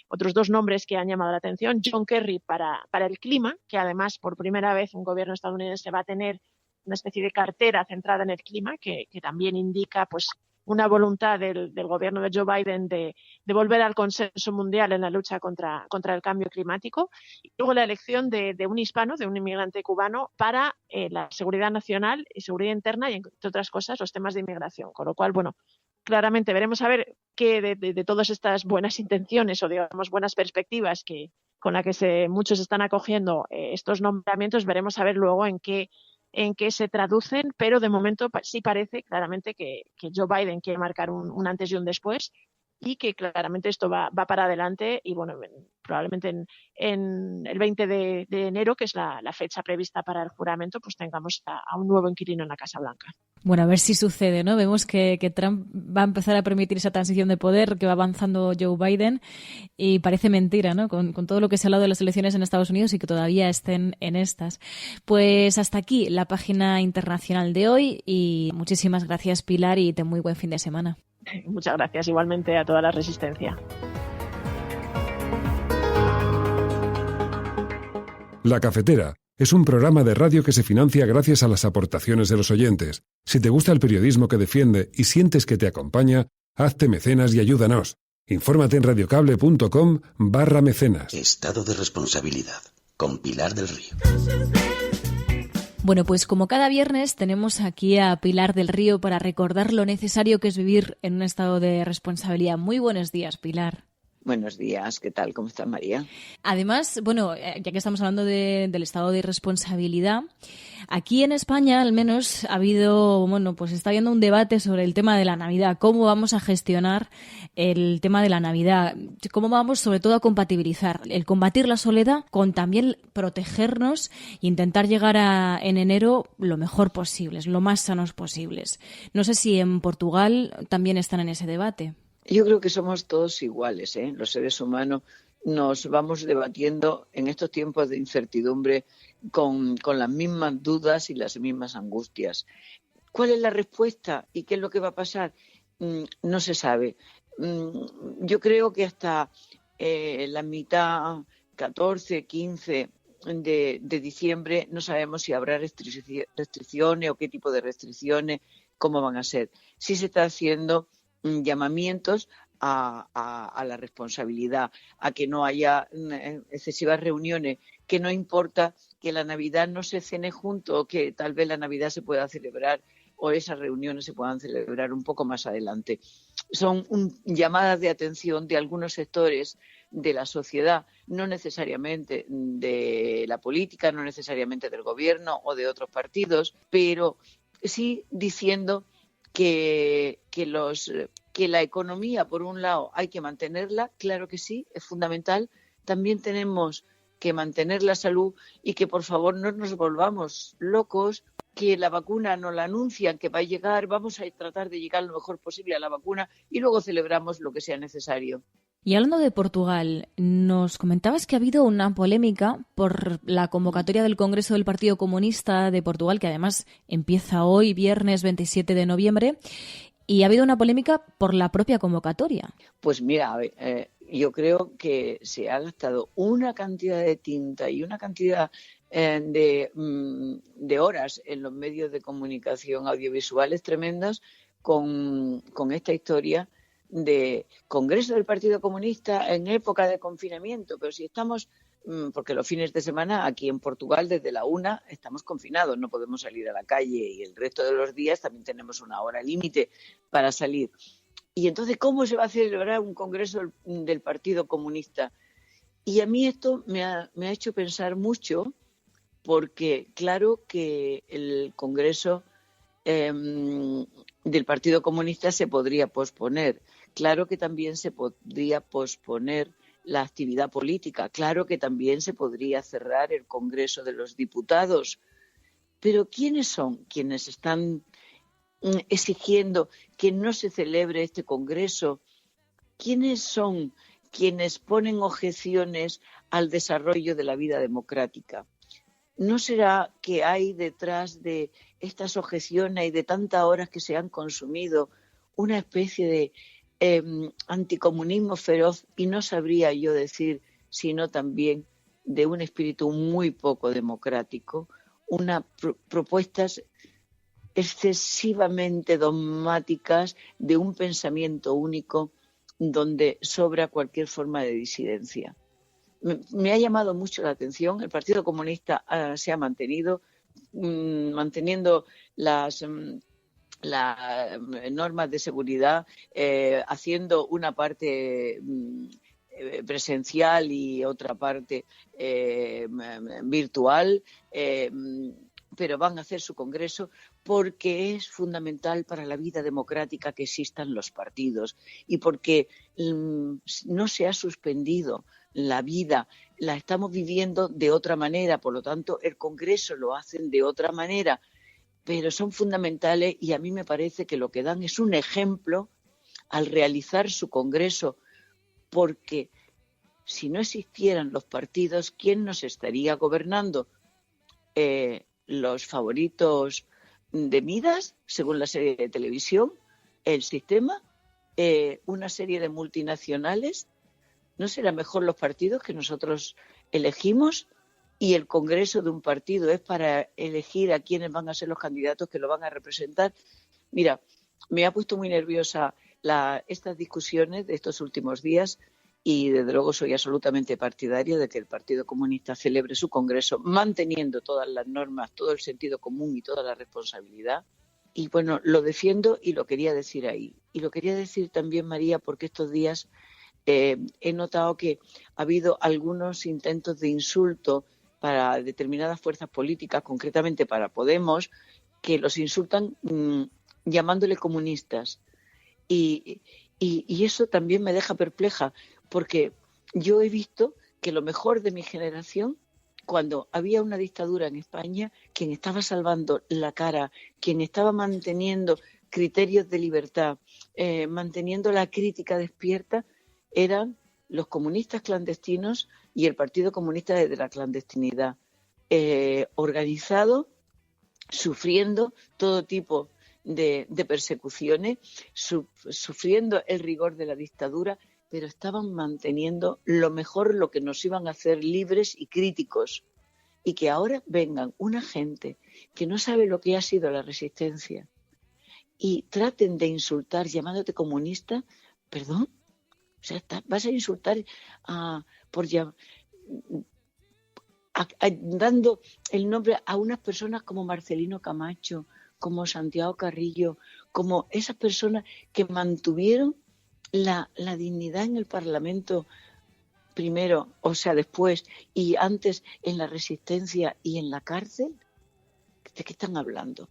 otros dos nombres que han llamado la atención: John Kerry para el clima, que además por primera vez un gobierno estadounidense va a tener una especie de cartera centrada en el clima, que también indica pues una voluntad del gobierno de Joe Biden de volver al consenso mundial en la lucha contra el cambio climático. Y luego la elección de un hispano, de un inmigrante cubano, para la seguridad nacional y seguridad interna, y, entre otras cosas, los temas de inmigración. Con lo cual, bueno, claramente veremos a ver qué de todas estas buenas intenciones o, digamos, buenas perspectivas con las que muchos están acogiendo estos nombramientos, veremos a ver luego en qué se traducen, pero de momento sí parece claramente que Joe Biden quiere marcar un antes y un después, y que claramente esto va para adelante, y bueno, probablemente en el 20 de enero, que es la fecha prevista para el juramento, pues tengamos a un nuevo inquilino en la Casa Blanca. Bueno, a ver si sucede, ¿no? Vemos que Trump va a empezar a permitir esa transición de poder, que va avanzando Joe Biden, y parece mentira, ¿no? Con todo lo que se ha hablado de las elecciones en Estados Unidos y que todavía estén en estas. Pues hasta aquí la página internacional de hoy, y muchísimas gracias, Pilar, y ten muy buen fin de semana. Muchas gracias, igualmente a toda la Resistencia. La Cafetera es un programa de radio que se financia gracias a las aportaciones de los oyentes. Si te gusta el periodismo que defiende y sientes que te acompaña, hazte mecenas y ayúdanos. Infórmate en radiocable.com/mecenas. Estado de responsabilidad, con Pilar del Río. Bueno, pues como cada viernes tenemos aquí a Pilar del Río para recordar lo necesario que es vivir en un estado de responsabilidad. Muy buenos días, Pilar. Buenos días, ¿qué tal? ¿Cómo estás, María? Además, bueno, ya que estamos hablando del estado de irresponsabilidad, aquí en España al menos ha habido, bueno, pues está habiendo un debate sobre el tema de la Navidad, cómo vamos a gestionar el tema de la Navidad, cómo vamos sobre todo a compatibilizar el combatir la soledad con también protegernos e intentar llegar en enero lo mejor posibles, lo más sanos posibles. No sé si en Portugal también están en ese debate. Yo creo que somos todos iguales, los seres humanos nos vamos debatiendo en estos tiempos de incertidumbre con las mismas dudas y las mismas angustias. ¿Cuál es la respuesta y qué es lo que va a pasar? No se sabe. Yo creo que hasta la mitad, 14, 15 de diciembre, no sabemos si habrá restricciones o qué tipo de restricciones, cómo van a ser. Sí se está haciendo llamamientos a la responsabilidad, a que no haya excesivas reuniones, que no importa que la Navidad no se cene junto, o que tal vez la Navidad se pueda celebrar o esas reuniones se puedan celebrar un poco más adelante. Son llamadas de atención de algunos sectores de la sociedad, no necesariamente de la política, no necesariamente del gobierno o de otros partidos, pero sí diciendo que la economía, por un lado, hay que mantenerla, claro que sí, es fundamental. También tenemos que mantener la salud y que, por favor, no nos volvamos locos, que la vacuna nos la anuncian que va a llegar, vamos a tratar de llegar lo mejor posible a la vacuna y luego celebramos lo que sea necesario. Y hablando de Portugal, nos comentabas que ha habido una polémica por la convocatoria del Congreso del Partido Comunista de Portugal, que además empieza hoy, viernes 27 de noviembre, y ha habido una polémica por la propia convocatoria. Pues mira, yo creo que se ha gastado una cantidad de tinta y una cantidad de horas en los medios de comunicación audiovisuales tremendas con esta historia de Congreso del Partido Comunista en época de confinamiento, pero si estamos, porque los fines de semana aquí en Portugal desde la 1 estamos confinados, no podemos salir a la calle y el resto de los días también tenemos una hora límite para salir. Y entonces, ¿cómo se va a celebrar un Congreso del Partido Comunista? Y a mí esto me ha hecho pensar mucho, porque claro que el Congreso del Partido Comunista se podría posponer. Claro que también se podría posponer la actividad política. Claro que también se podría cerrar el Congreso de los Diputados. Pero ¿quiénes son quienes están exigiendo que no se celebre este Congreso? ¿Quiénes son quienes ponen objeciones al desarrollo de la vida democrática? ¿No será que hay detrás de estas objeciones y de tantas horas que se han consumido una especie de anticomunismo feroz, y no sabría yo decir, sino también de un espíritu muy poco democrático, unas propuestas excesivamente dogmáticas de un pensamiento único donde sobra cualquier forma de disidencia? Me ha llamado mucho la atención. El Partido Comunista se ha manteniendo las normas de seguridad, haciendo una parte presencial y otra parte virtual, pero van a hacer su congreso porque es fundamental para la vida democrática que existan los partidos y porque no se ha suspendido la vida, la estamos viviendo de otra manera, por lo tanto el congreso lo hacen de otra manera, pero son fundamentales y a mí me parece que lo que dan es un ejemplo al realizar su congreso, porque si no existieran los partidos, ¿quién nos estaría gobernando? ¿Los favoritos de Midas, según la serie de televisión? ¿El sistema? ¿Una serie de multinacionales? ¿No será mejor los partidos que nosotros elegimos? Y el congreso de un partido es para elegir a quiénes van a ser los candidatos que lo van a representar. Mira, me ha puesto muy nerviosa estas discusiones de estos últimos días y desde luego soy absolutamente partidaria de que el Partido Comunista celebre su congreso manteniendo todas las normas, todo el sentido común y toda la responsabilidad. Y bueno, lo defiendo y lo quería decir ahí. Y lo quería decir también, María, porque estos días he notado que ha habido algunos intentos de insulto para determinadas fuerzas políticas, concretamente para Podemos, que los insultan llamándole comunistas. Y eso también me deja perpleja, porque yo he visto que lo mejor de mi generación, cuando había una dictadura en España, quien estaba salvando la cara, quien estaba manteniendo criterios de libertad, manteniendo la crítica despierta, eran los comunistas clandestinos y el Partido Comunista desde la clandestinidad, organizado, sufriendo todo tipo de persecuciones, sufriendo el rigor de la dictadura, pero estaban manteniendo lo mejor, lo que nos iban a hacer libres y críticos. Y que ahora vengan una gente que no sabe lo que ha sido la resistencia y traten de insultar llamándote comunista, perdón. O sea, vas a insultar dando el nombre a unas personas como Marcelino Camacho, como Santiago Carrillo, como esas personas que mantuvieron la dignidad en el Parlamento primero, o sea, después, y antes en la resistencia y en la cárcel. ¿De qué están hablando?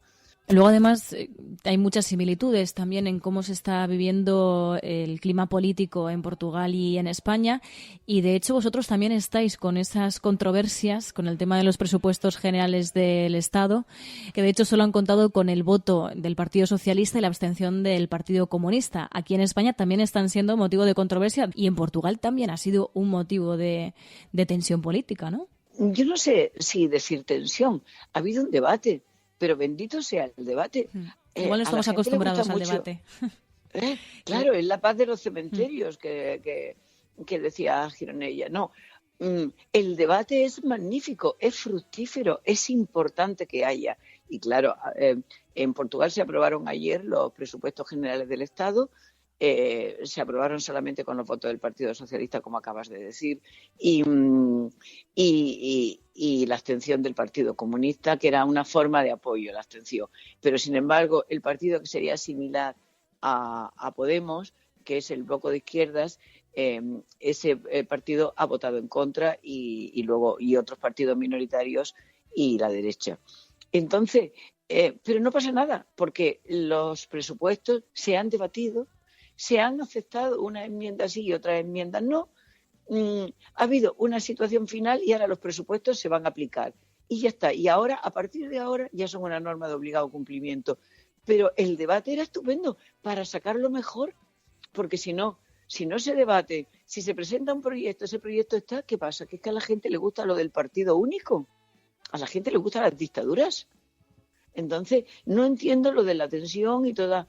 Luego, además, hay muchas similitudes también en cómo se está viviendo el clima político en Portugal y en España. Y, de hecho, vosotros también estáis con esas controversias con el tema de los presupuestos generales del Estado, que, de hecho, solo han contado con el voto del Partido Socialista y la abstención del Partido Comunista. Aquí en España también están siendo motivo de controversia y en Portugal también ha sido un motivo de tensión política, ¿no? Yo no sé si decir tensión. Ha habido un debate. Pero bendito sea el debate. Igual no estamos acostumbrados al debate. Claro, es la paz de los cementerios que decía Gironella. No, el debate es magnífico, es fructífero, es importante que haya. Y claro, en Portugal se aprobaron ayer los presupuestos generales del Estado. Se aprobaron solamente con los votos del Partido Socialista, como acabas de decir, y la abstención del Partido Comunista, que era una forma de apoyo, la abstención. Pero, sin embargo, el partido que sería similar a Podemos, que es el Bloco de Izquierdas, ese partido ha votado en contra y otros partidos minoritarios y la derecha. Entonces, pero no pasa nada, porque los presupuestos se han debatido, se han aceptado una enmienda sí y otra enmienda no. Ha habido una situación final y ahora los presupuestos se van a aplicar. Y ya está. Y ahora, a partir de ahora, ya son una norma de obligado cumplimiento. Pero el debate era estupendo para sacarlo mejor, porque si no se debate, si se presenta un proyecto, ese proyecto está, ¿qué pasa? Que es que a la gente le gusta lo del partido único. A la gente le gustan las dictaduras. Entonces, no entiendo lo de la tensión y toda...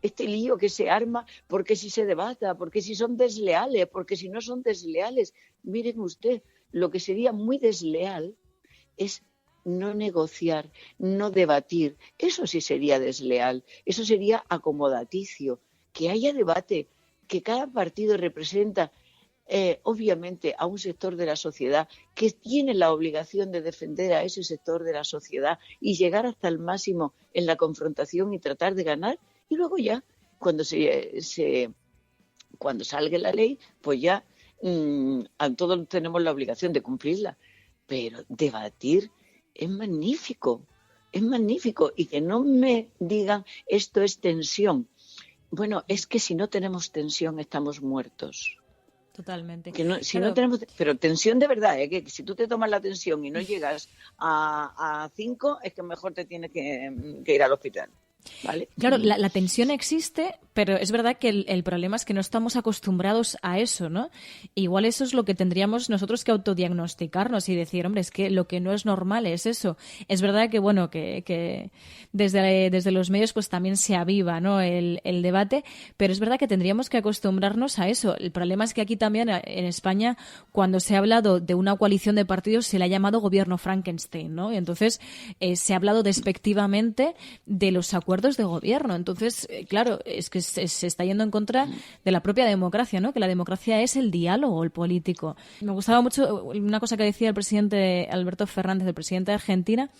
este lío que se arma, porque si se debata, porque si son desleales, porque si no son desleales. Miren usted, lo que sería muy desleal es no negociar, no debatir. Eso sí sería desleal, eso sería acomodaticio. Que haya debate, que cada partido representa obviamente a un sector de la sociedad que tiene la obligación de defender a ese sector de la sociedad y llegar hasta el máximo en la confrontación y tratar de ganar. Y luego ya, cuando salga la ley, pues ya todos tenemos la obligación de cumplirla. Pero debatir es magnífico. Y que no me digan esto es tensión. Bueno, es que si no tenemos tensión estamos muertos. Totalmente. No tenemos, pero tensión de verdad, que si tú te tomas la tensión y no llegas a 5, es que mejor te tienes que ir al hospital. ¿Vale? Claro, la tensión existe, pero es verdad que el problema es que no estamos acostumbrados a eso, ¿no? Igual eso es lo que tendríamos nosotros que autodiagnosticarnos y decir, hombre, es que lo que no es normal es eso. Es verdad que, bueno, que desde los medios pues también se aviva, ¿no?, el debate, pero es verdad que tendríamos que acostumbrarnos a eso. El problema es que aquí también, en España, cuando se ha hablado de una coalición de partidos, se le ha llamado gobierno Frankenstein, ¿no? Y entonces se ha hablado despectivamente de los acuerdos de gobierno. Entonces, claro, es que se está yendo en contra de la propia democracia, ¿no? Que la democracia es el diálogo, el político. Me gustaba mucho una cosa que decía el presidente Alberto Fernández, el presidente de Argentina,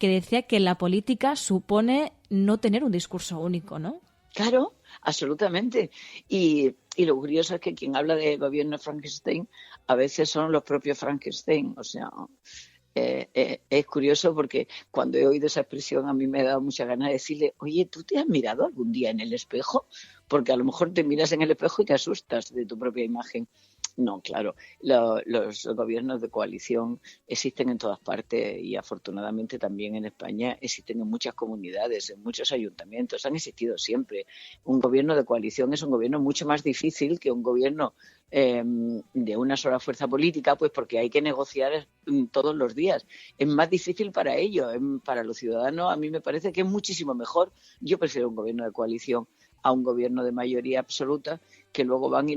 que decía que la política supone no tener un discurso único, ¿no? Claro, absolutamente. Y Y lo curioso es que quien habla de gobierno Frankenstein a veces son los propios Frankenstein. O sea, es curioso porque cuando he oído esa expresión a mí me ha dado mucha ganas de decirle, oye, ¿tú te has mirado algún día en el espejo? Porque a lo mejor te miras en el espejo y te asustas de tu propia imagen. No, claro, los gobiernos de coalición existen en todas partes y afortunadamente también en España existen en muchas comunidades, en muchos ayuntamientos, han existido siempre. Un gobierno de coalición es un gobierno mucho más difícil que un gobierno de una sola fuerza política, pues porque hay que negociar todos los días. Es más difícil para ellos, para los ciudadanos a mí me parece que es muchísimo mejor. Yo prefiero un gobierno de coalición a un gobierno de mayoría absoluta que luego van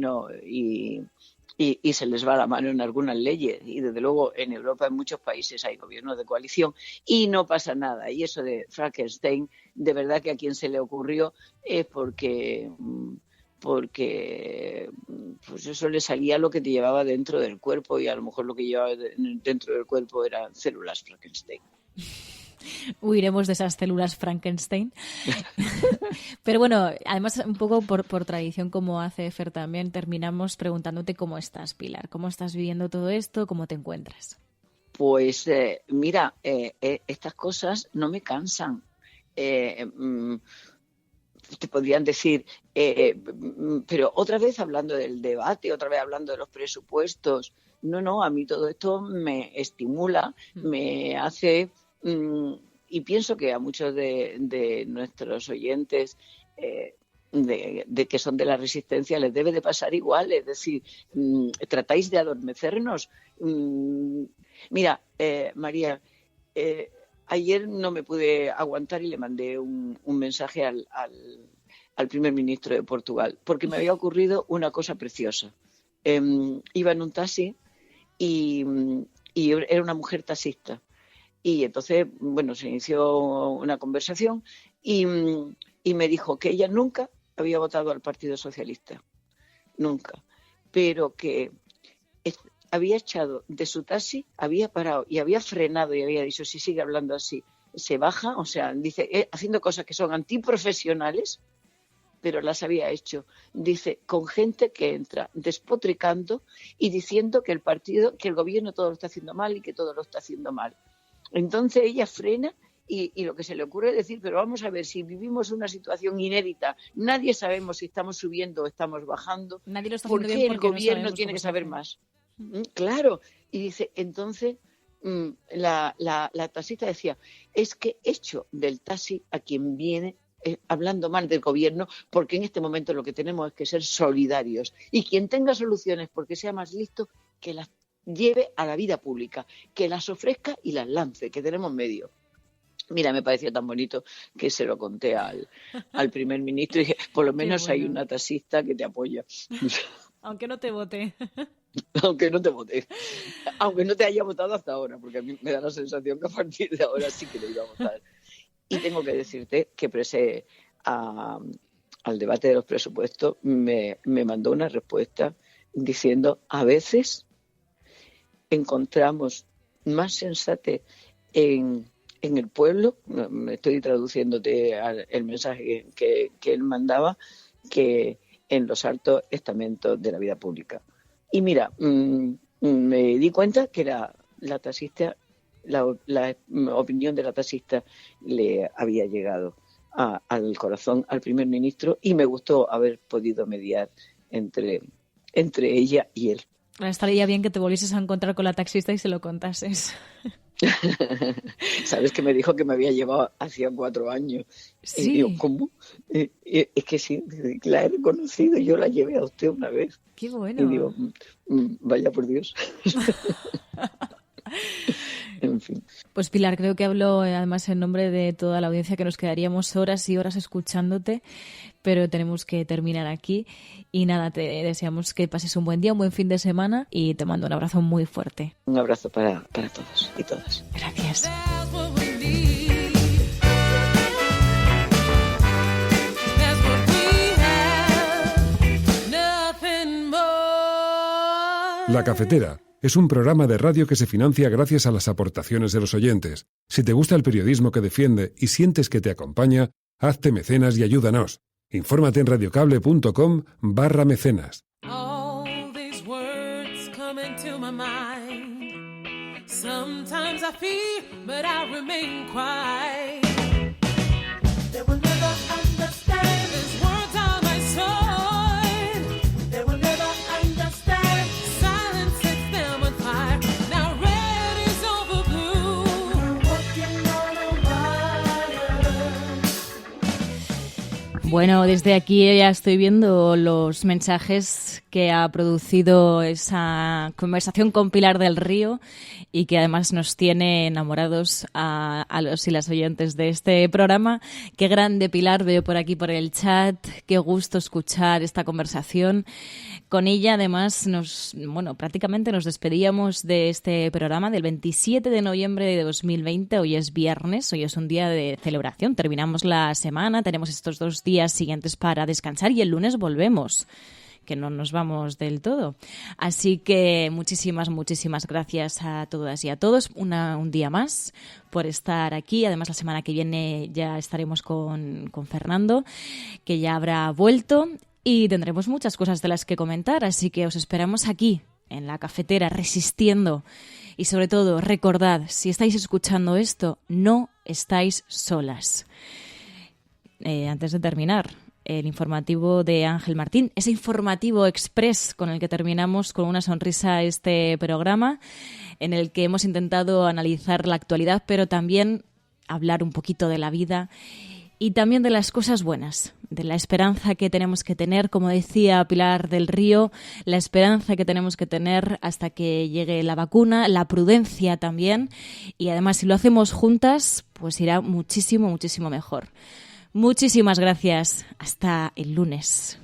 y se les va la mano en algunas leyes. Y desde luego en Europa, en muchos países hay gobiernos de coalición y no pasa nada. Y eso de Frankenstein, de verdad que a quien se le ocurrió es porque pues eso le salía lo que te llevaba dentro del cuerpo y a lo mejor lo que llevaba dentro del cuerpo eran células Frankenstein. Huiremos de esas células Frankenstein. Pero bueno, además un poco por tradición, como hace Fer también, terminamos preguntándote cómo estás, Pilar. ¿Cómo estás viviendo todo esto? ¿Cómo te encuentras? Pues mira, estas cosas no me cansan. Te podrían decir, pero otra vez hablando del debate, otra vez hablando de los presupuestos. No, a mí todo esto me estimula, me hace... y pienso que a muchos de nuestros oyentes de que son de la resistencia les debe de pasar igual, es decir, tratáis de adormecernos. Mira, María, ayer no me pude aguantar y le mandé un mensaje al primer ministro de Portugal porque me había ocurrido una cosa preciosa. Iba en un taxi y era una mujer taxista. Y entonces, bueno, se inició una conversación y me dijo que ella nunca había votado al Partido Socialista, nunca, pero que había echado de su taxi, había parado y había frenado y había dicho, si sigue hablando así, se baja, o sea, dice, haciendo cosas que son antiprofesionales, pero las había hecho, dice, con gente que entra despotricando y diciendo que el gobierno todo lo está haciendo mal y que todo lo está haciendo mal. Entonces ella frena y lo que se le ocurre es decir, pero vamos a ver, si vivimos una situación inédita, nadie sabemos si estamos subiendo o estamos bajando, nadie lo está ¿por haciendo qué bien el gobierno tiene que saber más? Claro, y dice, entonces la taxista decía, es que echo del taxi a quien viene hablando mal del gobierno, porque en este momento lo que tenemos es que ser solidarios y quien tenga soluciones porque sea más listo, que las lleve a la vida pública, que las ofrezca y las lance, que tenemos medio. Mira, me pareció tan bonito que se lo conté al primer ministro y dije, por lo menos bueno, hay una taxista que te apoya. Aunque no te vote. Aunque no te vote. Aunque no te haya votado hasta ahora, porque a mí me da la sensación que a partir de ahora sí que le iba a votar. Y tengo que decirte que presé al debate de los presupuestos, me mandó una respuesta diciendo, a veces encontramos más sensatez en el pueblo, me estoy traduciéndote el mensaje que él mandaba, que en los altos estamentos de la vida pública. Y mira, me di cuenta que la taxista, la opinión de la taxista le había llegado al corazón al primer ministro y me gustó haber podido mediar entre ella y él. Estaría bien que te volvieses a encontrar con la taxista y se lo contases. Sabes que me dijo que me había llevado hacía 4 años. Sí. Y yo, ¿cómo? Es que sí, la he reconocido, yo la llevé a usted una vez. Qué bueno. Y digo, vaya por Dios. En fin. Pues Pilar, creo que hablo además en nombre de toda la audiencia, que nos quedaríamos horas y horas escuchándote, pero tenemos que terminar aquí. Y nada, te deseamos que pases un buen día, un buen fin de semana y te mando un abrazo muy fuerte. Un abrazo para todos y todas. Gracias. La Cafetera es un programa de radio que se financia gracias a las aportaciones de los oyentes. Si te gusta el periodismo que defiende y sientes que te acompaña, hazte mecenas y ayúdanos. Infórmate en radiocable.com/mecenas. All these words come into my mind. Sometimes I fear, but I remain quiet. They will never understand. These words are my sword. They will never understand. Silence sets them on fire. Now red is over blue. I'm walking on a wire. Bueno, desde aquí ya estoy viendo los mensajes que ha producido esa conversación con Pilar del Río y que además nos tiene enamorados a los y las oyentes de este programa. Qué grande, Pilar, veo por aquí por el chat. Qué gusto escuchar esta conversación. Con ella, además, prácticamente nos despedíamos de este programa del 27 de noviembre de 2020. Hoy es viernes, hoy es un día de celebración. Terminamos la semana, tenemos estos 2 días siguientes para descansar y el lunes volvemos, que no nos vamos del todo. Así que muchísimas gracias a todas y a todos. Un día más por estar aquí. Además, la semana que viene ya estaremos con Fernando, que ya habrá vuelto, y tendremos muchas cosas de las que comentar. Así que os esperamos aquí, en la cafetera, resistiendo. Y sobre todo, recordad, si estáis escuchando esto, no estáis solas. Antes de terminar, el informativo de Ángel Martín, ese informativo express con el que terminamos con una sonrisa este programa, en el que hemos intentado analizar la actualidad, pero también hablar un poquito de la vida y también de las cosas buenas, de la esperanza que tenemos que tener, como decía Pilar del Río, la esperanza que tenemos que tener hasta que llegue la vacuna, la prudencia también, y además si lo hacemos juntas, pues irá muchísimo mejor. Muchísimas gracias. Hasta el lunes.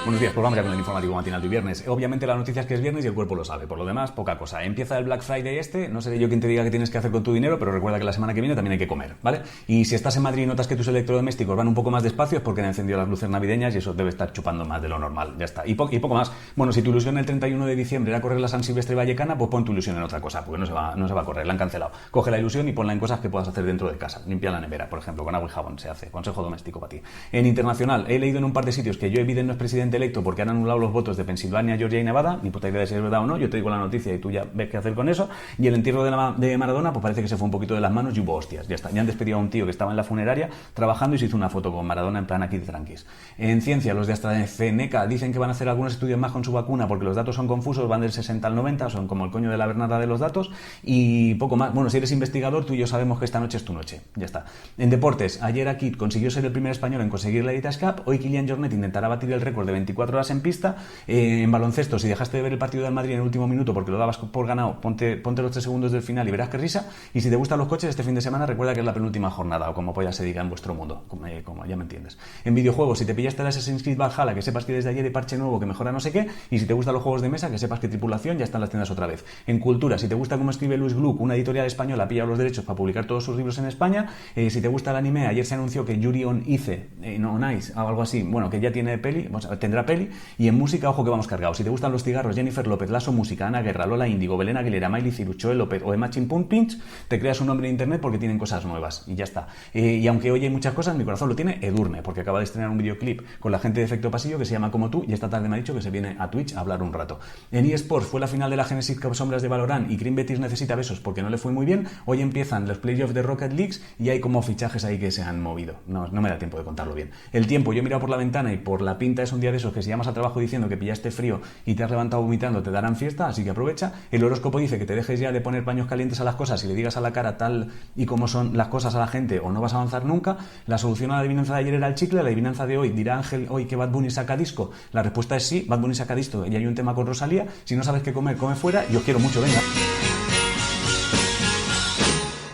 Buenos días, programa ya con el informativo matinal de viernes. Obviamente la noticia es que es viernes y el cuerpo lo sabe. Por lo demás, poca cosa. Empieza el Black Friday no seré yo quien te diga qué tienes que hacer con tu dinero, pero recuerda que la semana que viene también hay que comer, ¿vale? Y si estás en Madrid y notas que tus electrodomésticos van un poco más despacio es porque han encendido las luces navideñas y eso debe estar chupando más de lo normal. Ya está. Y poco más. Bueno, si tu ilusión el 31 de diciembre era correr la San Silvestre Vallecana, pues pon tu ilusión en otra cosa, porque no se va a correr, la han cancelado. Coge la ilusión y ponla en cosas que puedas hacer dentro de casa. Limpia la nevera, por ejemplo, con agua y jabón se hace. Consejo doméstico para ti. En internacional, he leído en un par de sitios que Joe Biden no es presidente electo porque han anulado los votos de Pensilvania, Georgia y Nevada. Ni puta idea de si es verdad o no. Yo te digo la noticia y tú ya ves qué hacer con eso. Y el entierro de Maradona, pues parece que se fue un poquito de las manos y hubo hostias. Ya está. Ya han despedido a un tío que estaba en la funeraria trabajando y se hizo una foto con Maradona en plan aquí de tranquis. En ciencia, los de AstraZeneca dicen que van a hacer algunos estudios más con su vacuna porque los datos son confusos, van del 60 al 90, son como el coño de la Bernarda de los datos y poco más. Bueno, si eres investigador, tú y yo sabemos que esta noche es tu noche. Ya está. En deportes, ayer Akit consiguió ser el primer español en conseguir la Editas Cup. Hoy Kylian Jornet intentará batir el récord de 24 horas en pista. En baloncesto, si dejaste de ver el partido del Madrid en el último minuto porque lo dabas por ganado, ponte los 3 segundos del final y verás qué risa. Y si te gustan los coches, este fin de semana recuerda que es la penúltima jornada, o como polla se diga en vuestro mundo, como ya me entiendes. En videojuegos, si te pillaste el Assassin's Creed Valhalla, que sepas que desde ayer hay parche nuevo que mejora no sé qué. Y si te gustan los juegos de mesa, que sepas que Tripulación ya está en las tiendas otra vez. En cultura, si te gusta cómo escribe Luis Gluck, una editorial española ha pillado los derechos para publicar todos sus libros en España. Si te gusta el anime, ayer se anunció que Yuri on Ice, on Ice, o algo así, bueno, que ya tiene peli, tendrá peli. Y en música, ojo que vamos cargados. Si te gustan los cigarros, Jennifer López, Lasso Música, Ana Guerra, Lola Índigo, Belén Aguilera, Miley Cyrus, Joel López o Emma Chimpún Pinch, te creas un nombre en internet porque tienen cosas nuevas y ya está. Y aunque hoy hay muchas cosas, mi corazón lo tiene Edurne, porque acaba de estrenar un videoclip con la gente de Efecto Pasillo que se llama Como Tú y esta tarde me ha dicho que se viene a Twitch a hablar un rato. En eSports fue la final de la Genesis Cup Sombras de Valorant y Green Betis necesita besos porque no le fue muy bien. Hoy empiezan los playoffs de Rocket Leagues y hay como fichajes ahí que se han movido. No me da tiempo de contarlo bien. El tiempo, yo he mirado por la ventana y por la pinta es un día de esos que si llamas al trabajo diciendo que pillaste frío y te has levantado vomitando te darán fiesta, así que aprovecha. El horóscopo dice que te dejes ya de poner paños calientes a las cosas y le digas a la cara tal y como son las cosas a la gente o no vas a avanzar nunca. La solución a la adivinanza de ayer era el chicle, la adivinanza de hoy dirá Ángel hoy que Bad Bunny saca disco. La respuesta es sí, Bad Bunny saca disco y hay un tema con Rosalía. Si no sabes qué comer, come fuera y os quiero mucho, venga.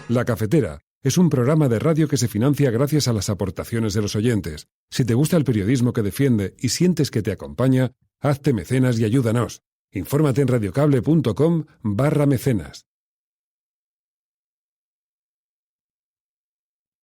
La Cafetera es un programa de radio que se financia gracias a las aportaciones de los oyentes. Si te gusta el periodismo que defiende y sientes que te acompaña, hazte mecenas y ayúdanos. Infórmate en radiocable.com/mecenas.